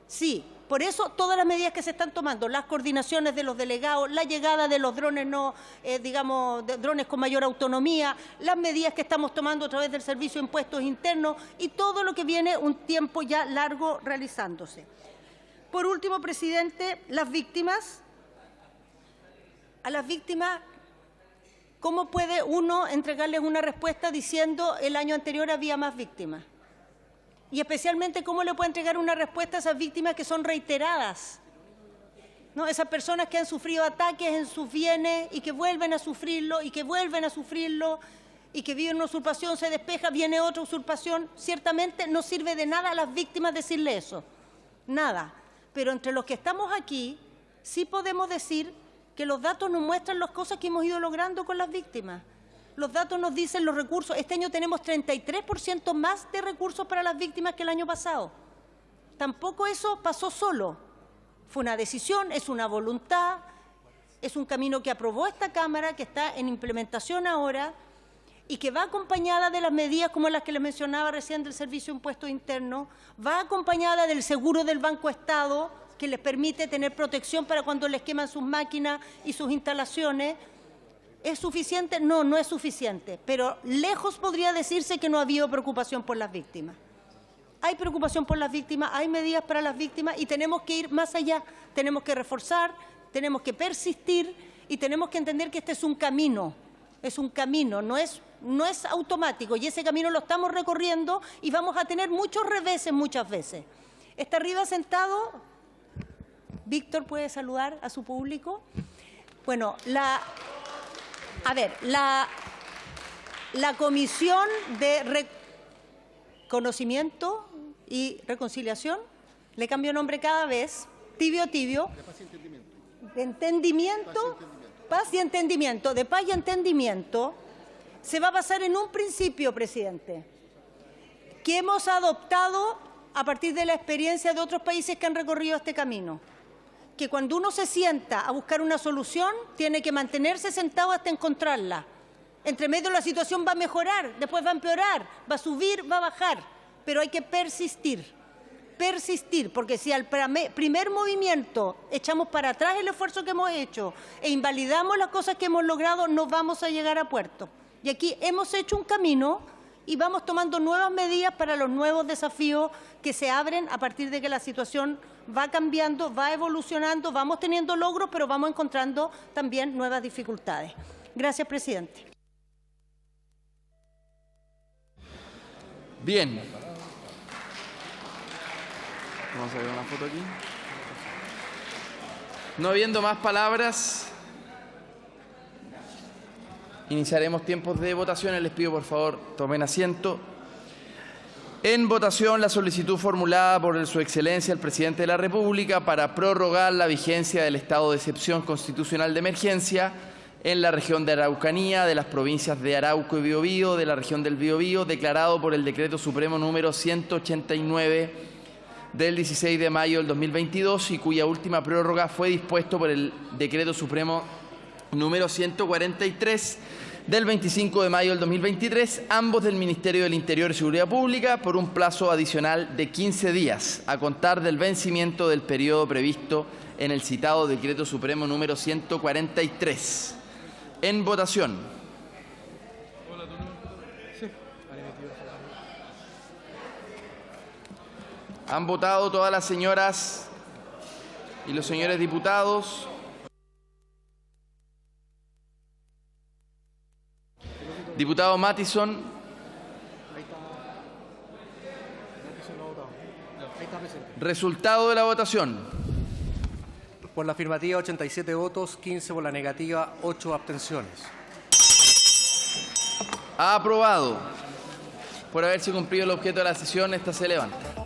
sí. Por eso todas las medidas que se están tomando, las coordinaciones de los delegados, la llegada de los drones drones con mayor autonomía, las medidas que estamos tomando a través del Servicio de Impuestos Internos y todo lo que viene un tiempo ya largo realizándose. Por último, presidente, las víctimas. A las víctimas, ¿cómo puede uno entregarles una respuesta diciendo el año anterior había más víctimas? Y especialmente, ¿cómo le puede entregar una respuesta a esas víctimas que son reiteradas? ¿No? Esas personas que han sufrido ataques en sus bienes y que vuelven a sufrirlo, y que vuelven a sufrirlo, y que viven una usurpación, se despeja, viene otra usurpación. Ciertamente no sirve de nada a las víctimas decirle eso. Nada. Pero entre los que estamos aquí, sí podemos decir que los datos nos muestran las cosas que hemos ido logrando con las víctimas. Los datos nos dicen los recursos. Este año tenemos 33% más de recursos para las víctimas que el año pasado. Tampoco eso pasó solo. Fue una decisión, es una voluntad, es un camino que aprobó esta Cámara, que está en implementación ahora y que va acompañada de las medidas como las que les mencionaba recién del Servicio de Impuestos Internos, va acompañada del seguro del Banco Estado, que les permite tener protección para cuando les queman sus máquinas y sus instalaciones. ¿Es suficiente? No, no es suficiente, pero lejos podría decirse que no ha habido preocupación por las víctimas. Hay preocupación por las víctimas, hay medidas para las víctimas y tenemos que ir más allá, tenemos que reforzar, tenemos que persistir y tenemos que entender que este es un camino, no es automático y ese camino lo estamos recorriendo y vamos a tener muchos reveses muchas veces. Está arriba sentado, Víctor puede saludar a su público. Bueno, la Comisión de Reconocimiento y Reconciliación, le cambio nombre cada vez, tibio, de entendimiento, paz y entendimiento, de paz y entendimiento, se va a basar en un principio, presidente, que hemos adoptado a partir de la experiencia de otros países que han recorrido este camino. Que cuando uno se sienta a buscar una solución, tiene que mantenerse sentado hasta encontrarla. Entre medio la situación va a mejorar, después va a empeorar, va a subir, va a bajar, pero hay que persistir. persistir, porque si al primer movimiento echamos para atrás el esfuerzo que hemos hecho e invalidamos las cosas que hemos logrado, no vamos a llegar a puerto. Y aquí hemos hecho un camino y vamos tomando nuevas medidas para los nuevos desafíos que se abren a partir de que la situación va cambiando, va evolucionando, vamos teniendo logros, pero vamos encontrando también nuevas dificultades. Gracias, presidente. Bien. Vamos a ver una foto aquí. No habiendo más palabras, iniciaremos tiempos de votaciones. Les pido, por favor, tomen asiento. En votación, la solicitud formulada por Su Excelencia el Presidente de la República para prorrogar la vigencia del estado de excepción constitucional de emergencia en la región de Araucanía, de las provincias de Arauco y Biobío, de la región del Biobío, declarado por el Decreto Supremo número 189 del 16 de mayo del 2022 y cuya última prórroga fue dispuesto por el Decreto Supremo número 143 del 25 de mayo del 2023, ambos del Ministerio del Interior y Seguridad Pública, por un plazo adicional de 15 días, a contar del vencimiento del periodo previsto en el citado Decreto Supremo número 143. En votación. ¿Han votado todas las señoras y los señores diputados? Diputado Mattison. Resultado de la votación. Por la afirmativa, 87 votos, 15 por la negativa, 8 abstenciones. Ha aprobado. Por haberse cumplido el objeto de la sesión, esta se levanta.